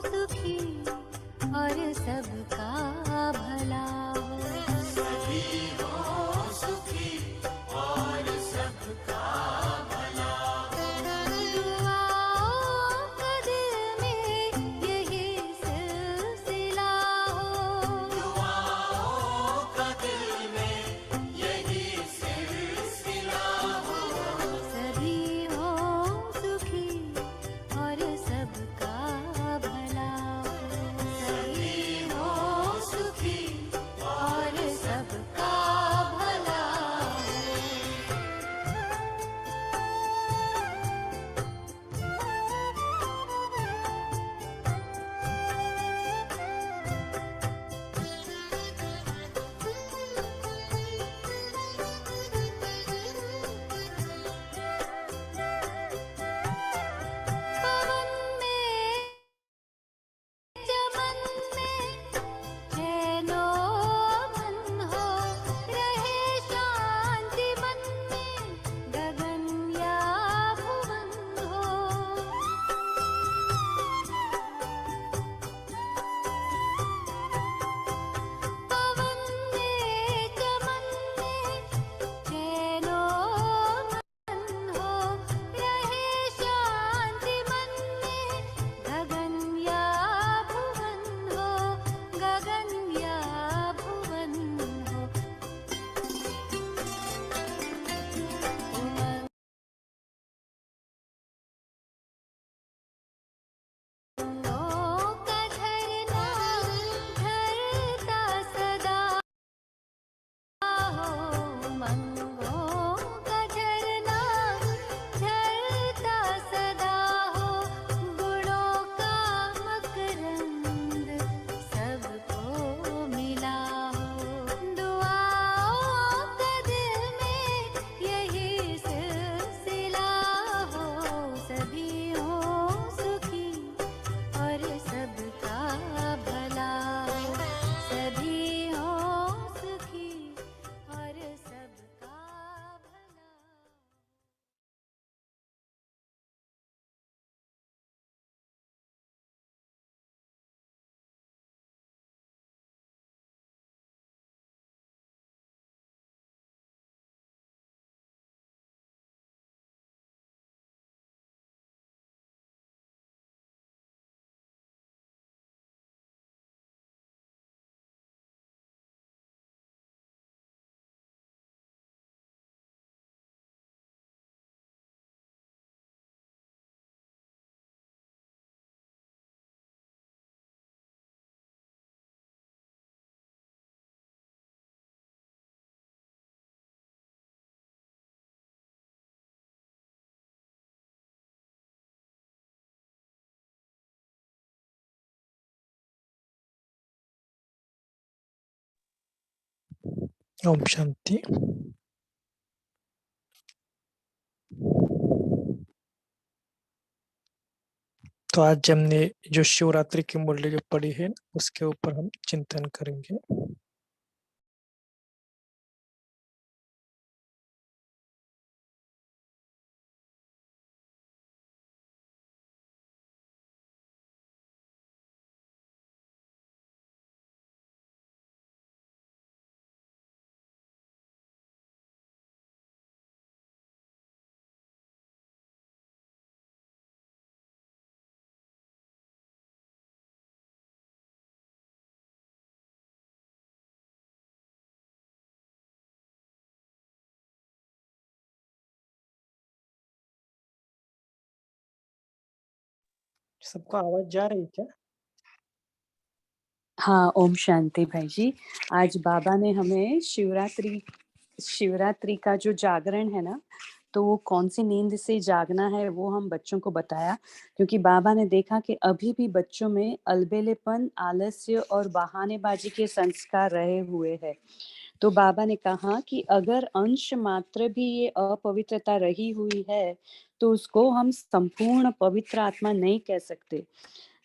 सुखी और सबका भला हो। सभी हो सुखी और सबका भला हो। दुआओं का दिल में यही सिलसिला हो। दुआओं का दिल में यही सिलसिला हो। सभी हो सुखी और सबका भला हो। सभी हो सुखी और सबका भला हो। पवन में चमन में चैनो मन हो। रहे शांति मन में गगन या भुवन हो। पवन में चमन में चैनो मन हो। रहे शांति मन में गगन या भुवन हो। गगन या भुवन हो। उमंगों का झरना ढलता सदा हो। उमंगों का झरना ढलता सदा हो। गुणों का मकरंद सबको मिला हो। दुआओं का दिल में यही सिलसिला हो। सभी हो सुखी और सबका भला हो। सभी हो सुखी और सबका भला हो। ओम शांति। तो आज हमने जो शिवरात्रि की मूल्य जो पढ़ी है उसके ऊपर हम चिंतन करेंगे। सबको आवाज जा रही क्या? हाँ, ओम शांति भाई जी। आज बाबा ने हमें शिवरात्रि का जो जागरण है ना, तो वो कौन सी नींद से जागना है वो हम बच्चों को बताया, क्योंकि बाबा ने देखा कि अभी भी बच्चों में अलबेलेपन, आलस्य और बहानेबाजी के संस्कार रहे हुए हैं। तो बाबा ने कहा कि अगर अंश मात्र भी ये अपवित्रता रही हुई है तो उसको हम संपूर्ण पवित्र आत्मा नहीं कह सकते।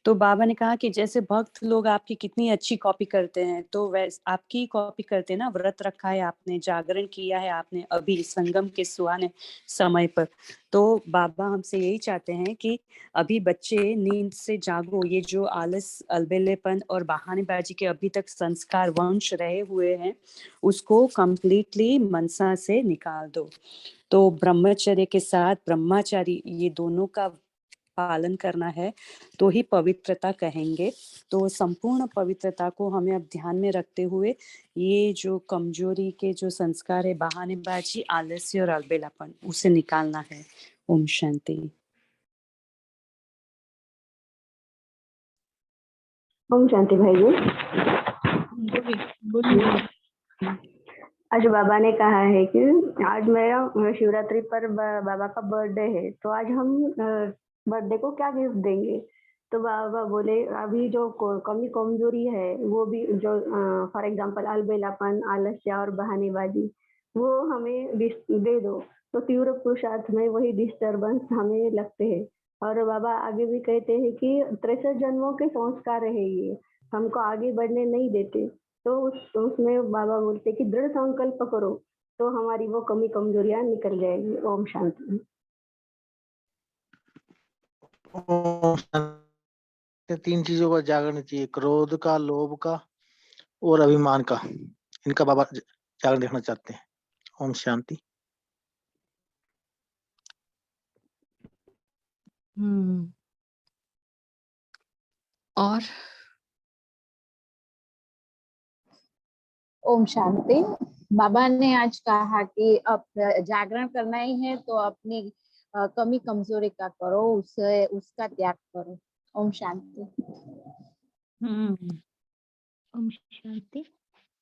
तो बाबा ने कहा कि जैसे भक्त लोग आपकी कितनी अच्छी कॉपी करते हैं, तो वैसे आपकी कॉपी करते हैं ना, व्रत रखा है आपने, जागरण किया है आपने अभी संगम के सुहाने समय पर। तो बाबा हमसे यही चाहते हैं कि अभी बच्चे नींद से जागो, ये जो आलस, अलबेलेपन और बहानेबाजी के अभी तक संस्कार वंश रहे हुए हैं, उसको कंप्लीटली मनसा से निकाल दो। तो ब्रह्मचर्य के साथ ब्रह्मचारी, ये दोनों का पालन करना है तो ही पवित्रता कहेंगे। तो संपूर्ण पवित्रता को हमें अब ध्यान में रखते हुए ये जो कमजोरी के जो संस्कार है, बहानेबाजी, आलस्य और अलबेलापन, उसे निकालना है। ओम शांति। ओम शांति भाई जी। आज बाबा ने कहा है कि आज मेरा शिवरात्रि पर बाबा का बर्थडे है, तो आज हम बर्थडे को क्या गिफ्ट देंगे। तो बाबा बोले अभी जो कमी कमजोरी है वो भी, जो फॉर एग्जांपल अलबेलापन, आलस्य और बहानेबाजी, वो हमें दे दो। तो तीव्र पुरुषार्थ में वही डिस्टर्बेंस हमें लगते हैं। और बाबा आगे भी कहते हैं कि 63 जन्मों के संस्कार है ये, हमको आगे बढ़ने नहीं देते। तो उसमें बाबा बोलते कि दृढ़ संकल्प करो तो हमारी वो कमी कमजोरियां निकल जाएगी। ओम शांति। ओम शांति। 3 चीजों का जागरण चाहिए, क्रोध का, लोभ का और अभिमान का। इनका बाबा जागरण देखना चाहते हैं। ओम शांति। और ओम शांति। बाबा ने आज कहा कि अब जागरण करना ही है तो अपनी कमी कमजोरी का करो, उसे उसका त्याग करो। ओम शांति। ओम शांति।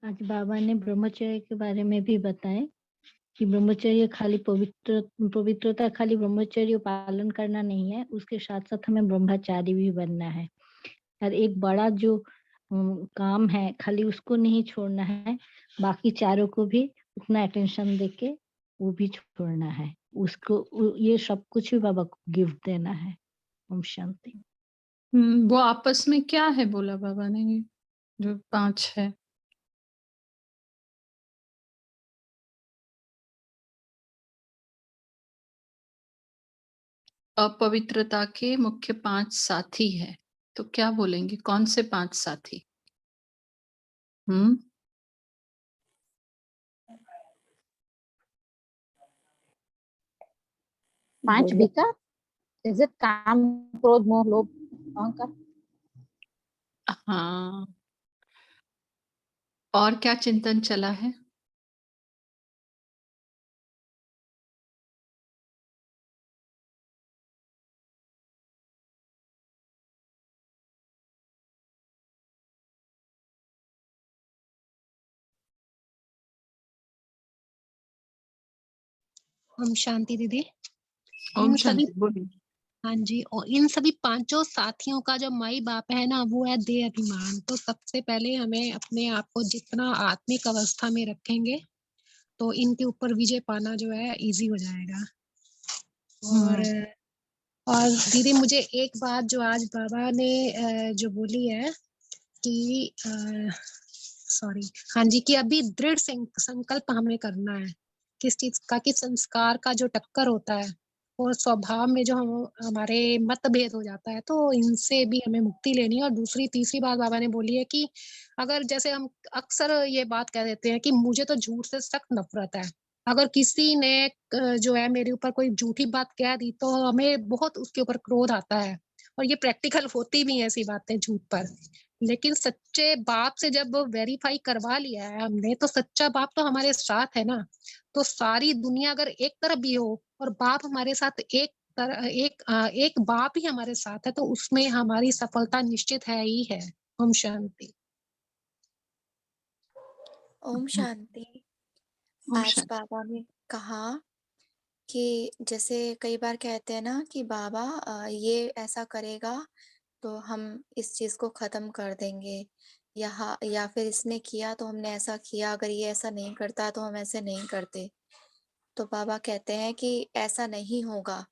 आज बाबा ने ब्रह्मचर्य के बारे में भी बताए कि ब्रह्मचर्य खाली पवित्रता खाली ब्रह्मचर्य पालन करना नहीं है, उसके साथ साथ हमें ब्रह्मचारी भी बनना है। और एक बड़ा जो काम है, खाली उसको नहीं छोड़ना है, बाकी चारों को भी उतना अटेंशन देके वो भी छोड़ना है। उसको ये सब कुछ भी बाबा को गिफ्ट देना है। ओम शांति। वो आपस में क्या है बोला बाबा ने, ये जो 5 है? अपवित्रता के मुख्य 5 साथी है, तो क्या बोलेंगे, कौन से 5 साथी? 5 विकार, इज इट काम, क्रोध, मोह, लोभ, अहंकार? हाँ, और क्या चिंतन चला है? ओम शांति दीदी। ओम शांति बोलिए। हाँ जी, और इन सभी 5 साथियों का जो माई बाप है ना, वो है देह अभिमान। तो सबसे पहले हमें अपने आप को जितना आत्मिक अवस्था में रखेंगे तो इनके ऊपर विजय पाना जो है इजी हो जाएगा। और दीदी मुझे एक बात जो आज बाबा ने जो बोली है कि सॉरी, हाँ जी, कि अभी दृढ़ संकल्प हमें करना है। किस चीज का? कि संस्कार का जो टक्कर होता है और स्वभाव में जो हमारे मतभेद हो जाता है, तो इनसे भी हमें मुक्ति लेनी है। और दूसरी तीसरी बात बाबा ने बोली है कि अगर जैसे हम अक्सर ये बात कह देते हैं कि मुझे तो झूठ से सख्त नफरत है, अगर किसी ने जो है मेरे ऊपर कोई झूठी बात कह दी तो हमें बहुत उसके ऊपर क्रोध आता है। और ये प्रैक्टिकल होती भी है ऐसी बातें झूठ पर। लेकिन सच्चे बाप से जब वेरीफाई करवा लिया है हमने, तो सच्चा बाप तो हमारे साथ है ना। तो सारी दुनिया अगर एक तरफ भी हो और बाप हमारे साथ एक बाप ही हमारे साथ है, तो उसमें हमारी सफलता निश्चित है ही है। ओम शांति। ओम शांति। आज बाबा ने कहा कि जैसे कई बार कहते हैं ना कि बाबा ये ऐसा करेगा तो हम इस चीज को खत्म कर देंगे, या फिर इसने किया तो हमने ऐसा किया, अगर ये ऐसा नहीं करता तो हम ऐसे नहीं करते। तो बाबा कहते हैं कि ऐसा नहीं होगा।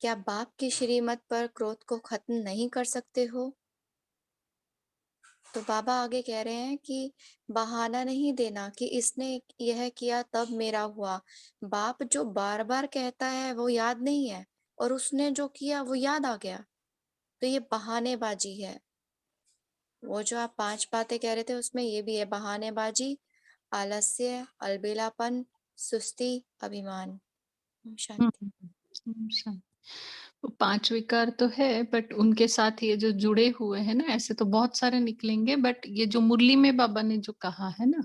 क्या बाप की श्रीमत पर क्रोध को खत्म नहीं कर सकते हो? तो बाबा आगे कह रहे हैं कि बहाना नहीं देना कि इसने यह किया तब मेरा हुआ। बाप जो बार बार कहता है वो याद नहीं है, और उसने जो किया वो याद आ गया, तो ये बहानेबाजी है। वो जो आप 5 बातें कह रहे थे उसमें ये भी है, बहानेबाजी, आलस्य, अलबेलापन, सुस्ती, अभिमान। शांति। शांति। वो 5 विकार तो है, बट उनके साथ ये जो जुड़े हुए हैं ना, ऐसे तो बहुत सारे निकलेंगे, बट ये जो मुरली में बाबा ने जो कहा है ना,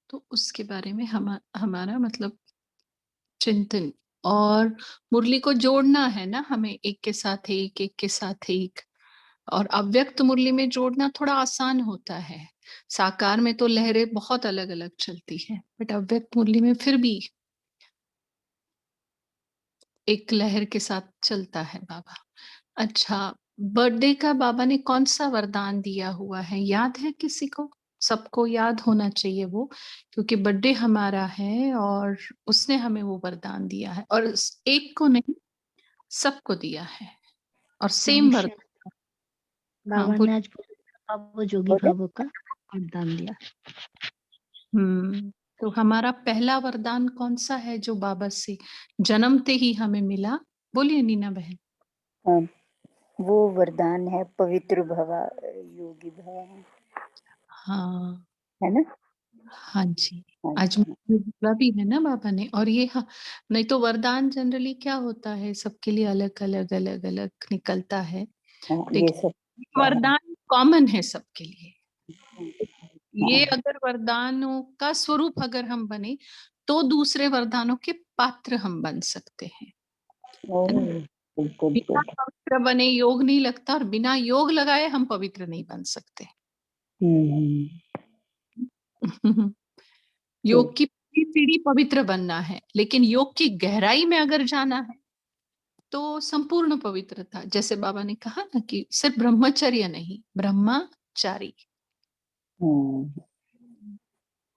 तो उसके बारे में हमारा मतलब चिंतन, और मुरली को जोड़ना है ना हमें, एक के साथ एक, एक के साथ एक। और अव्यक्त मुरली में जोड़ना थोड़ा आसान होता है। साकार में तो लहरें बहुत अलग अलग चलती है, बट अव्यक्त मुरली में फिर भी एक लहर के साथ चलता है बाबा। अच्छा, बर्थडे का बाबा ने कौन सा वरदान दिया हुआ है, याद है किसी को? सबको याद होना चाहिए वो, क्योंकि बर्थडे हमारा है और उसने हमें वो वरदान दिया है, और एक को नहीं, सबको दिया है, और सेम वरदान। हाँ बाबा बोल। ने आज वो जोगी भावों का वरदान दिया। तो हमारा पहला वरदान कौन सा है जो बाबा से जन्मते ही हमें मिला? बोलिए नीना बहन। वो वरदान है पवित्र भवा, योगी भवा, हाँ है ना? हाँ जी, आज अच्छा, मुझे बोला भी है ना बाबा ने। और ये हाँ, नहीं तो वरदान जनरली क्या होता है, सबके लिए अलग अलग अलग अलग निकलता है, हाँ, ये लेकिन सब वरदान कॉमन है सबके लिए। ये हाँ, अगर वरदानों का स्वरूप अगर हम बने, तो दूसरे वरदानों के पात्र हम बन सकते हैं, है ना? बिल्कुल बिना पवित्र बने योग नहीं लगता, और बिना योग लगाए हम पवित्र नहीं बन सकते। योग की पूरी सीढ़ी पवित्र बनना है, लेकिन योग की गहराई में अगर जाना है तो संपूर्ण पवित्रता, जैसे बाबा ने कहा ना कि सिर्फ ब्रह्मचर्य नहीं, ब्रह्मचारी।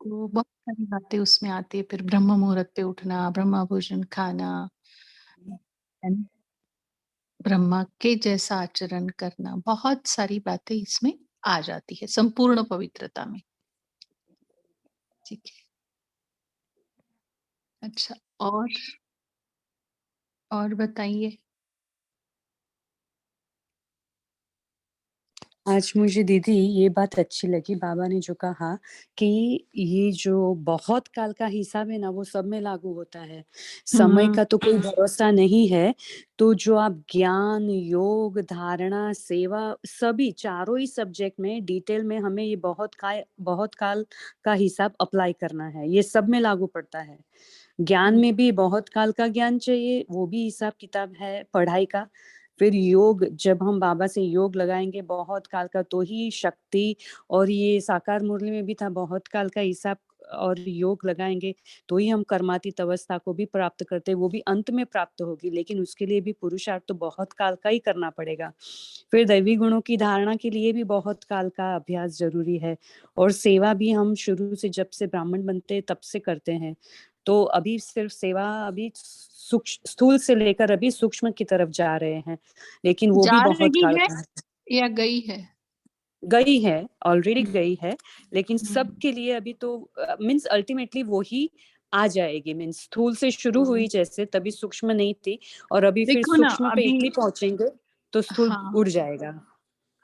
तो बहुत सारी बातें उसमें आती है, फिर ब्रह्म मुहूर्त पे उठना, ब्रह्म भोजन खाना, है ना? ब्रह्मा के जैसा आचरण करना, बहुत सारी बातें इसमें आ जाती है संपूर्ण पवित्रता में। ठीक है, अच्छा, और बताइए। आज मुझे दीदी ये बात अच्छी लगी, बाबा ने जो कहा कि ये जो बहुत काल का हिसाब है ना, वो सब में लागू होता है। समय का तो कोई भरोसा नहीं है, तो जो आप ज्ञान, योग, धारणा, सेवा, सभी चारों ही सब्जेक्ट में डिटेल में हमें ये बहुत काल का हिसाब अप्लाई करना है, ये सब में लागू पड़ता है। ज्ञान में भी बहुत काल का ज्ञान चाहिए, वो भी हिसाब किताब है पढ़ाई का। फिर योग, जब हम बाबा से योग लगाएंगे बहुत काल का, तो ही शक्ति, और ये साकार मुरली में भी था बहुत काल का हिसाब, और योग लगाएंगे तो ही हम कर्मातीत अवस्था को भी प्राप्त करते, वो भी अंत में प्राप्त होगी, लेकिन उसके लिए भी पुरुषार्थ तो बहुत काल का ही करना पड़ेगा। फिर दैवी गुणों की धारणा के लिए भी बहुत काल का अभ्यास जरूरी है, और सेवा भी हम शुरू से जब से ब्राह्मण बनते तब से करते हैं। तो अभी सिर्फ सेवा, अभी स्थूल से लेकर अभी सूक्ष्म की तरफ जा रहे हैं, लेकिन वो भी जा बहुत रही काल है का है। या गई है? गई है, ऑलरेडी गई है, लेकिन सबके लिए अभी तो मीन्स अल्टीमेटली वो ही आ जाएगी। मीन्स स्थूल से शुरू हुई जैसे, तभी सूक्ष्म नहीं थी, और अभी फिर देखो ना सूक्ष्म पे अभी, इतनी पहुंचेंगे तो स्थूल हाँ उड़ जाएगा।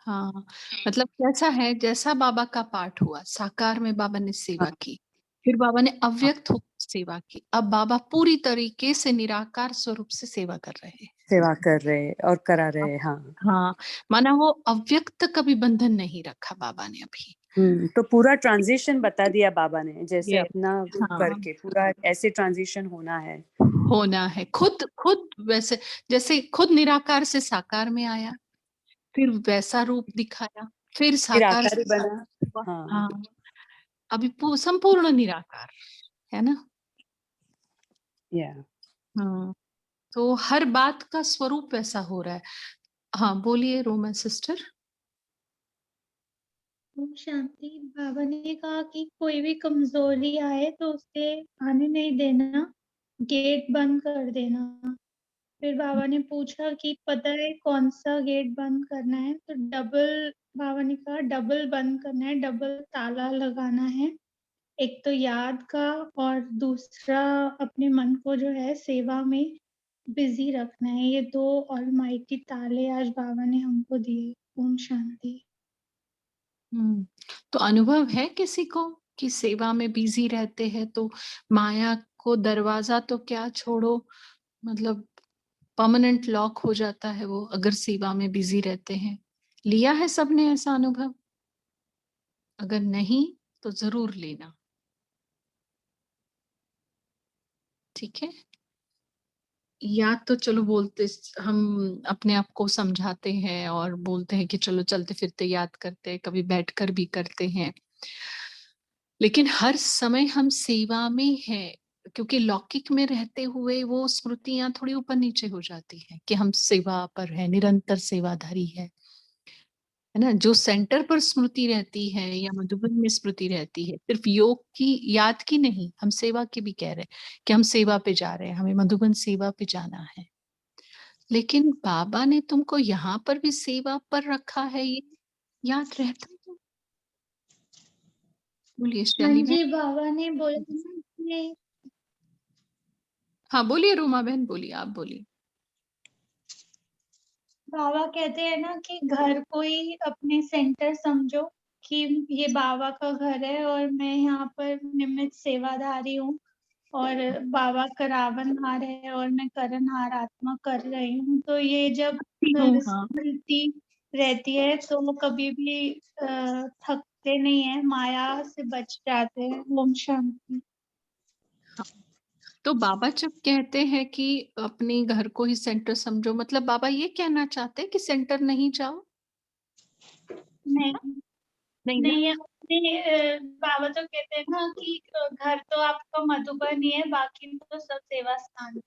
हाँ, मतलब कैसा है, जैसा बाबा का पाठ हुआ, साकार में बाबा ने सेवा हाँ, की, फिर बाबा ने हाँ, अव्यक्त होकर सेवा की, अब बाबा पूरी तरीके से निराकार स्वरूप से सेवा कर रहे हैं। सेवा कर रहे और करा रहे। हाँ, हाँ, माना वो अव्यक्त का भी बंधन नहीं रखा बाबा ने अभी। तो पूरा ट्रांजिशन बता दिया बाबा ने, जैसे ये अपना वो हाँ, करके पूरा ऐसे ट्रांजिशन होना है। होना है, खुद वैसे, जैसे खुद निराकार से साकार में आया, फिर वैसा रूप दिखाया, फिर फिर साकार आकार से बना। हुआ। हाँ, हाँ, अभी संपूर्ण निराकार है ना। या हाँ, तो हर बात का स्वरूप वैसा हो रहा है। हाँ बोलिए रोमा सिस्टर। ओम शांति। बाबा ने कहा कि कोई भी कमजोरी आए तो उसे आने नहीं देना, गेट बंद कर देना। फिर बाबा ने पूछा कि पता है कौन सा गेट बंद करना है, तो डबल, बाबा ने कहा डबल बंद करना है, डबल ताला लगाना है, एक तो याद का और दूसरा अपने मन को जो है सेवा में बिजी रखना है। ये दो ऑलमाइटी ताले आज बाबा ने हमको दिए। ओम शांति। तो अनुभव है किसी को कि सेवा में बिजी रहते हैं तो माया को दरवाजा तो क्या छोड़ो, मतलब परमानेंट लॉक हो जाता है वो, अगर सेवा में बिजी रहते हैं? लिया है सबने ऐसा अनुभव? अगर नहीं तो जरूर लेना, ठीक है? या तो चलो बोलते, हम अपने आप को समझाते हैं और बोलते हैं कि चलो चलते फिरते याद करते हैं, कभी बैठकर भी करते हैं, लेकिन हर समय हम सेवा में हैं, क्योंकि लौकिक में रहते हुए वो स्मृतियां थोड़ी ऊपर नीचे हो जाती है कि हम सेवा पर है, निरंतर सेवाधारी है ना। जो सेंटर पर स्मृति रहती है या मधुबन में स्मृति रहती है, सिर्फ योग की याद की नहीं, हम सेवा की भी कह रहे हैं कि हम सेवा पे जा रहे हैं, हमें मधुबन सेवा पे जाना है। लेकिन बाबा ने तुमको यहाँ पर भी सेवा पर रखा है, ये याद रहता है? बोलिए हाँ शैली जी, बहन। बाबा ने बोला था कि हाँ बोलिए रूमा बहन, बोलिए, आप बोलिए। बाबा कहते हैं ना कि घर को ही अपने सेंटर समझो, कि ये बाबा का घर है और मैं यहाँ पर निमित्त सेवाधारी हूँ, और बाबा करावनहार है और मैं करनहार आत्मा कर रही हूँ। तो ये जब हाँ स्मृति रहती है तो वो कभी भी थकते नहीं है, माया से बच जाते हैं। ओम शांति। तो बाबा जब कहते हैं कि अपने घर को ही सेंटर समझो, मतलब बाबा ये कहना चाहते हैं कि सेंटर नहीं जाओ? नहीं नहीं ना? नहीं, अपने बाबा तो कहते हैं ना कि घर तो आपका मधुबन ही है, बाकी तो सब सेवा स्थान है।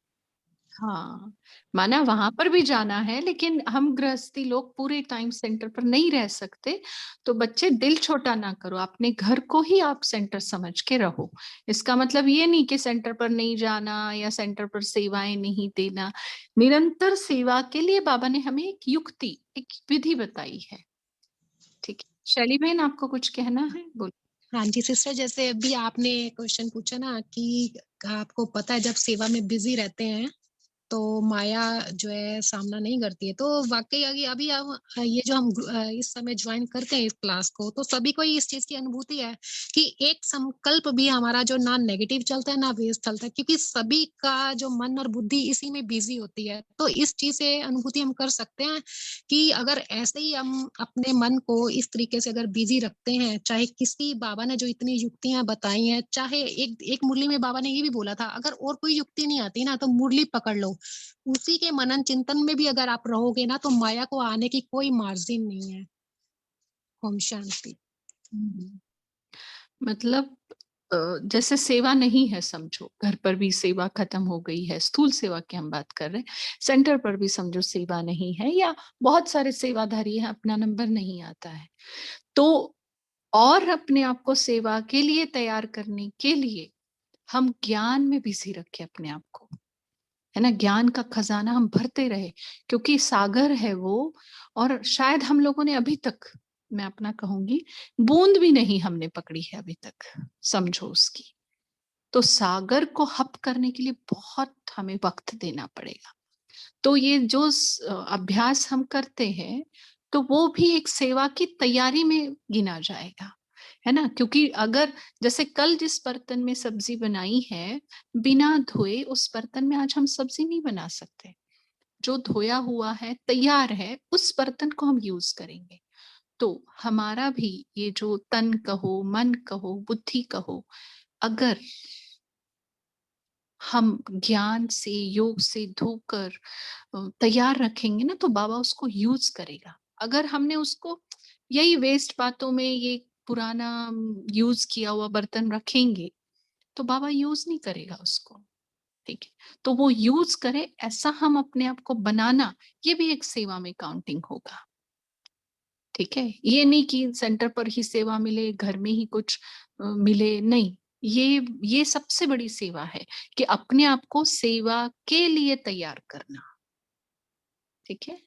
हाँ, माना वहां पर भी जाना है, लेकिन हम गृहस्थी लोग पूरे टाइम सेंटर पर नहीं रह सकते। तो बच्चे दिल छोटा ना करो, अपने घर को ही आप सेंटर समझ के रहो। इसका मतलब ये नहीं कि सेंटर पर नहीं जाना या सेंटर पर सेवाएं नहीं देना। निरंतर सेवा के लिए बाबा ने हमें एक युक्ति, एक विधि बताई है, ठीक है? शैली बहन, आपको कुछ कहना है? बोलो। हाँ जी सिस्टर, जैसे अभी आपने क्वेश्चन पूछा ना कि आपको पता है जब सेवा में बिजी रहते हैं तो माया जो है सामना नहीं करती है, तो वाकई अभी हम ये जो हम इस समय ज्वाइन करते हैं इस क्लास को, तो सभी को ही इस चीज की अनुभूति है कि एक संकल्प भी हमारा जो ना नेगेटिव चलता है ना वेस्ट चलता है, क्योंकि सभी का जो मन और बुद्धि इसी में बिजी होती है। तो इस चीज से अनुभूति हम कर सकते हैं कि अगर ऐसे ही हम अपने मन को इस तरीके से अगर बिजी रखते हैं, चाहे किसी बाबा ने जो इतनी युक्तियां बताई हैं, चाहे एक मुरली में बाबा ने ये भी बोला था अगर और कोई युक्ति नहीं आती ना तो मुरली पकड़ लो, उसी के मनन चिंतन में भी अगर आप रहोगे ना तो माया को आने की कोई मार्जिन नहीं है। ओम शांति। मतलब जैसे सेवा नहीं है, समझो घर पर भी सेवा खत्म हो गई है, स्थूल सेवा की हम बात कर रहे हैं, सेंटर पर भी समझो सेवा नहीं है, या बहुत सारे सेवाधारी हैं, अपना नंबर नहीं आता है, तो और अपने आप को सेवा के लिए तैयार करने के लिए हम ज्ञान में बिजी रखें अपने आप को, है ना। ज्ञान का खजाना हम भरते रहे, क्योंकि सागर है वो, और शायद हम लोगों ने अभी तक, मैं अपना कहूंगी, बूंद भी नहीं हमने पकड़ी है अभी तक, समझो उसकी। तो सागर को हप करने के लिए बहुत हमें वक्त देना पड़ेगा। तो ये जो अभ्यास हम करते हैं, तो वो भी एक सेवा की तैयारी में गिना जाएगा, है ना। क्योंकि अगर जैसे कल जिस बर्तन में सब्जी बनाई है, बिना धोए उस बर्तन में आज हम सब्जी नहीं बना सकते। जो धोया हुआ है, तैयार है, उस बर्तन को हम यूज करेंगे। तो हमारा भी ये जो तन कहो, मन कहो, बुद्धि कहो, अगर हम ज्ञान से, योग से धोकर तैयार रखेंगे ना, तो बाबा उसको यूज करेगा। अगर हमने उसको यही वेस्ट बातों में, ये पुराना यूज किया हुआ बर्तन रखेंगे, तो बाबा यूज नहीं करेगा उसको, ठीक है। तो वो यूज करे ऐसा हम अपने आप को बनाना, ये भी एक सेवा में काउंटिंग होगा, ठीक है। ये नहीं कि सेंटर पर ही सेवा मिले, घर में ही कुछ मिले, नहीं। ये सबसे बड़ी सेवा है कि अपने आप को सेवा के लिए तैयार करना, ठीक है,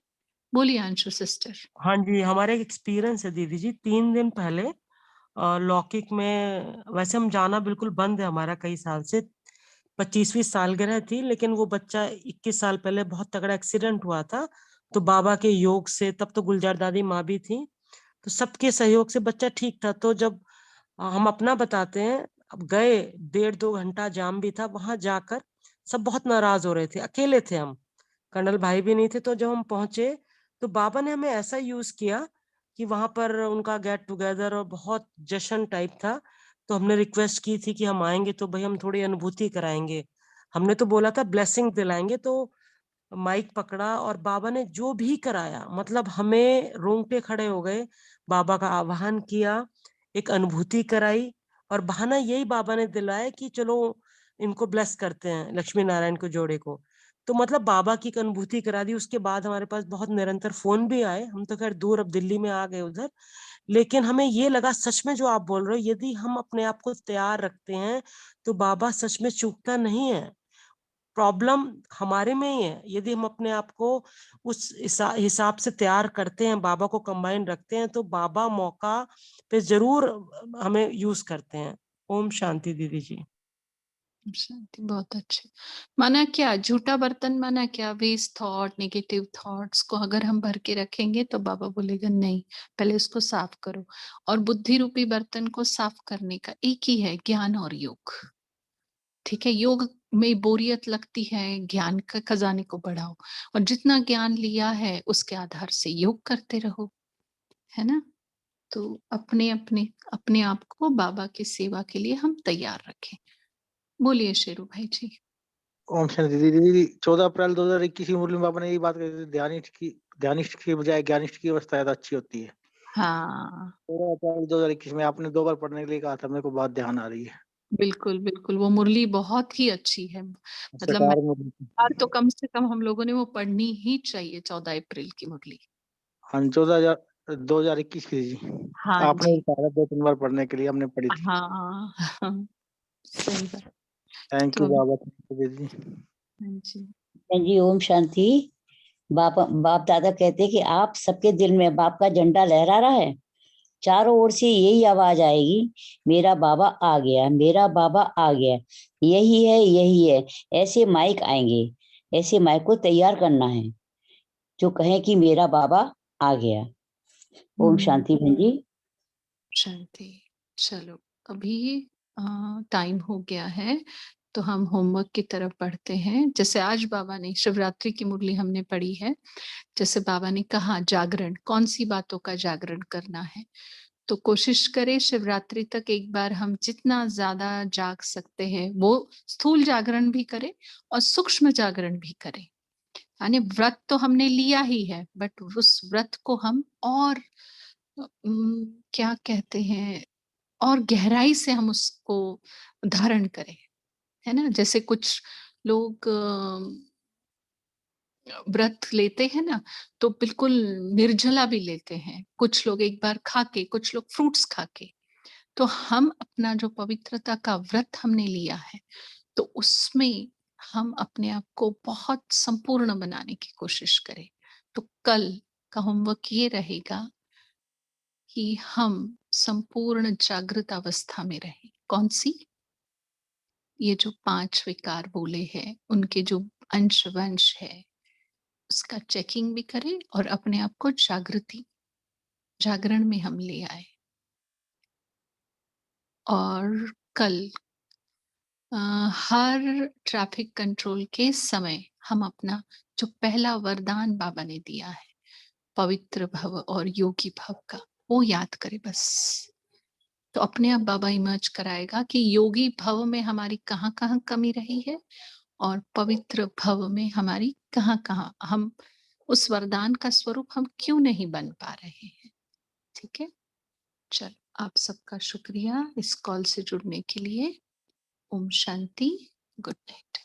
बोलिए अंशु सिस्टर। हाँ जी, हमारे एक एक्सपीरियंस है दीदी जी। 3 दिन पहले लौकिक में, वैसे हम जाना बिल्कुल बंद है हमारा कई साल से, 25वीं सालगिरह थी, लेकिन वो बच्चा 21 साल पहले बहुत तगड़ा एक्सीडेंट हुआ था। तो बाबा के योग से, तब तो गुलजार दादी माँ भी थी, तो सबके सहयोग से बच्चा ठीक था। तो जब हम अपना बताते हैं, अब गए, 1.5-2 घंटा जाम भी था, वहां जाकर सब बहुत नाराज हो रहे थे, अकेले थे हम, कर्नल भाई भी नहीं थे। तो जब हम पहुंचे तो बाबा ने हमें ऐसा यूज किया कि वहां पर उनका गेट टुगेदर और बहुत जश्न टाइप था। तो हमने रिक्वेस्ट की थी कि हम आएंगे तो भाई हम थोड़ी अनुभूति कराएंगे। हमने तो बोला था ब्लेसिंग दिलाएंगे, तो माइक पकड़ा और बाबा ने जो भी कराया, मतलब हमें रोंगटे खड़े हो गए। बाबा का आह्वान किया, एक अनुभूति कराई, और बहाना यही बाबा ने दिलाया कि चलो इनको ब्लेस करते हैं, लक्ष्मी नारायण को, जोड़े को। तो मतलब बाबा की एक अनुभूति करा दी। उसके बाद हमारे पास बहुत निरंतर फोन भी आए। हम तो खैर दूर, अब दिल्ली में आ गए उधर, लेकिन हमें ये लगा सच में जो आप बोल रहे हो, यदि हम अपने आप को तैयार रखते हैं तो बाबा सच में चूकता नहीं है। प्रॉब्लम हमारे में ही है। यदि हम अपने आप को उस हिसाब से तैयार करते हैं, बाबा को कंबाइन रखते हैं, तो बाबा मौका पे जरूर हमें यूज करते हैं। ओम शांति दीदी जी। शांति, बहुत अच्छे। माना क्या, झूठा बर्तन माना क्या, वेस्ट थॉट, नेगेटिव थॉट्स को अगर हम भर के रखेंगे तो बाबा बोलेगा नहीं, पहले उसको साफ करो। और बुद्धि रूपी बर्तन को साफ करने का एक ही है, ज्ञान और योग। ठीक है, योग में बोरियत लगती है, ज्ञान का खजाने को बढ़ाओ, और जितना ज्ञान लिया है उसके आधार से योग करते रहो, है ना। तो अपने अपने अपने आप को बाबा की सेवा के लिए हम तैयार रखें। बोलिए शेरू भाई जी। ओम शांति दीदी। 14 अप्रैल 2021 की मुरली बाबा ने यही बात कही थी, ध्यानिष्ठ की बजाय ज्ञानिष्ठ की अवस्था ज्यादा अच्छी होती है। हाँ 14 अप्रैल 2021 में आपने 2 बार पढ़ने के लिए कहा था, मेरे को बात ध्यान आ रही है। बिल्कुल बिल्कुल, वो मुरली बहुत ही अच्छी है। मतलब सरकार मुरली। बार तो कम से कम हम लोगों ने वो पढ़नी ही चाहिए, 14 अप्रैल की मुरली। हाँ 2021 की जी। हाँ आपने जी, कहा था 2-3 बार पढ़ने के लिए, हमने पढ़ी थी। हाँ हाँ, सही बात। थैंक तो यू अभी, बाबा दीदी। हाँ जी, जी ओम शांति। बाप दादा कहते हैं कि आप सबके दिल में बाप का झंडा लहरा रहा है। चारों ओर से यही आवाज आएगी, मेरा बाबा आ गया, मेरा बाबा आ गया, यही है यही है। ऐसे माइक आएंगे, ऐसे माइक को तैयार करना है जो कहे कि मेरा बाबा आ गया। ओम शांति बहन जी। शांति। चलो, अभी टाइम हो गया है, तो हम होमवर्क की तरफ बढ़ते हैं। जैसे आज बाबा ने शिवरात्रि की मुरली हमने पढ़ी है, जैसे बाबा ने कहा जागरण, कौन सी बातों का जागरण करना है। तो कोशिश करें शिवरात्रि तक एक बार हम जितना ज्यादा जाग सकते हैं वो स्थूल जागरण भी करें और सूक्ष्म जागरण भी करें। यानी व्रत तो हमने लिया ही है, बट उस व्रत को हम और क्या कहते हैं, और गहराई से हम उसको धारण करें, है ना। जैसे कुछ लोग व्रत लेते हैं ना, तो बिल्कुल निर्जला भी लेते हैं, कुछ लोग एक बार खा के, कुछ लोग फ्रूट्स खा के। तो हम अपना जो पवित्रता का व्रत हमने लिया है, तो उसमें हम अपने आप को बहुत संपूर्ण बनाने की कोशिश करें। तो कल का होमवर्क ये रहेगा कि हम संपूर्ण जागृत अवस्था में रहें। कौन सी? ये जो 5 विकार बोले हैं, उनके जो अंश वंश है, उसका चेकिंग भी करें और अपने आप को जागरण में हम ले आए। और कल हर ट्रैफिक कंट्रोल के समय हम अपना जो पहला वरदान बाबा ने दिया है, पवित्र भव और योगी भव का, वो याद करें बस। तो अपने आप बाबा इमर्ज कराएगा कि योगी भव में हमारी कहाँ कहाँ कमी रही है और पवित्र भव में हमारी कहाँ कहाँ हम उस वरदान का स्वरूप हम क्यों नहीं बन पा रहे हैं। ठीक है, चल आप सबका शुक्रिया इस कॉल से जुड़ने के लिए। Om Shanti, good night.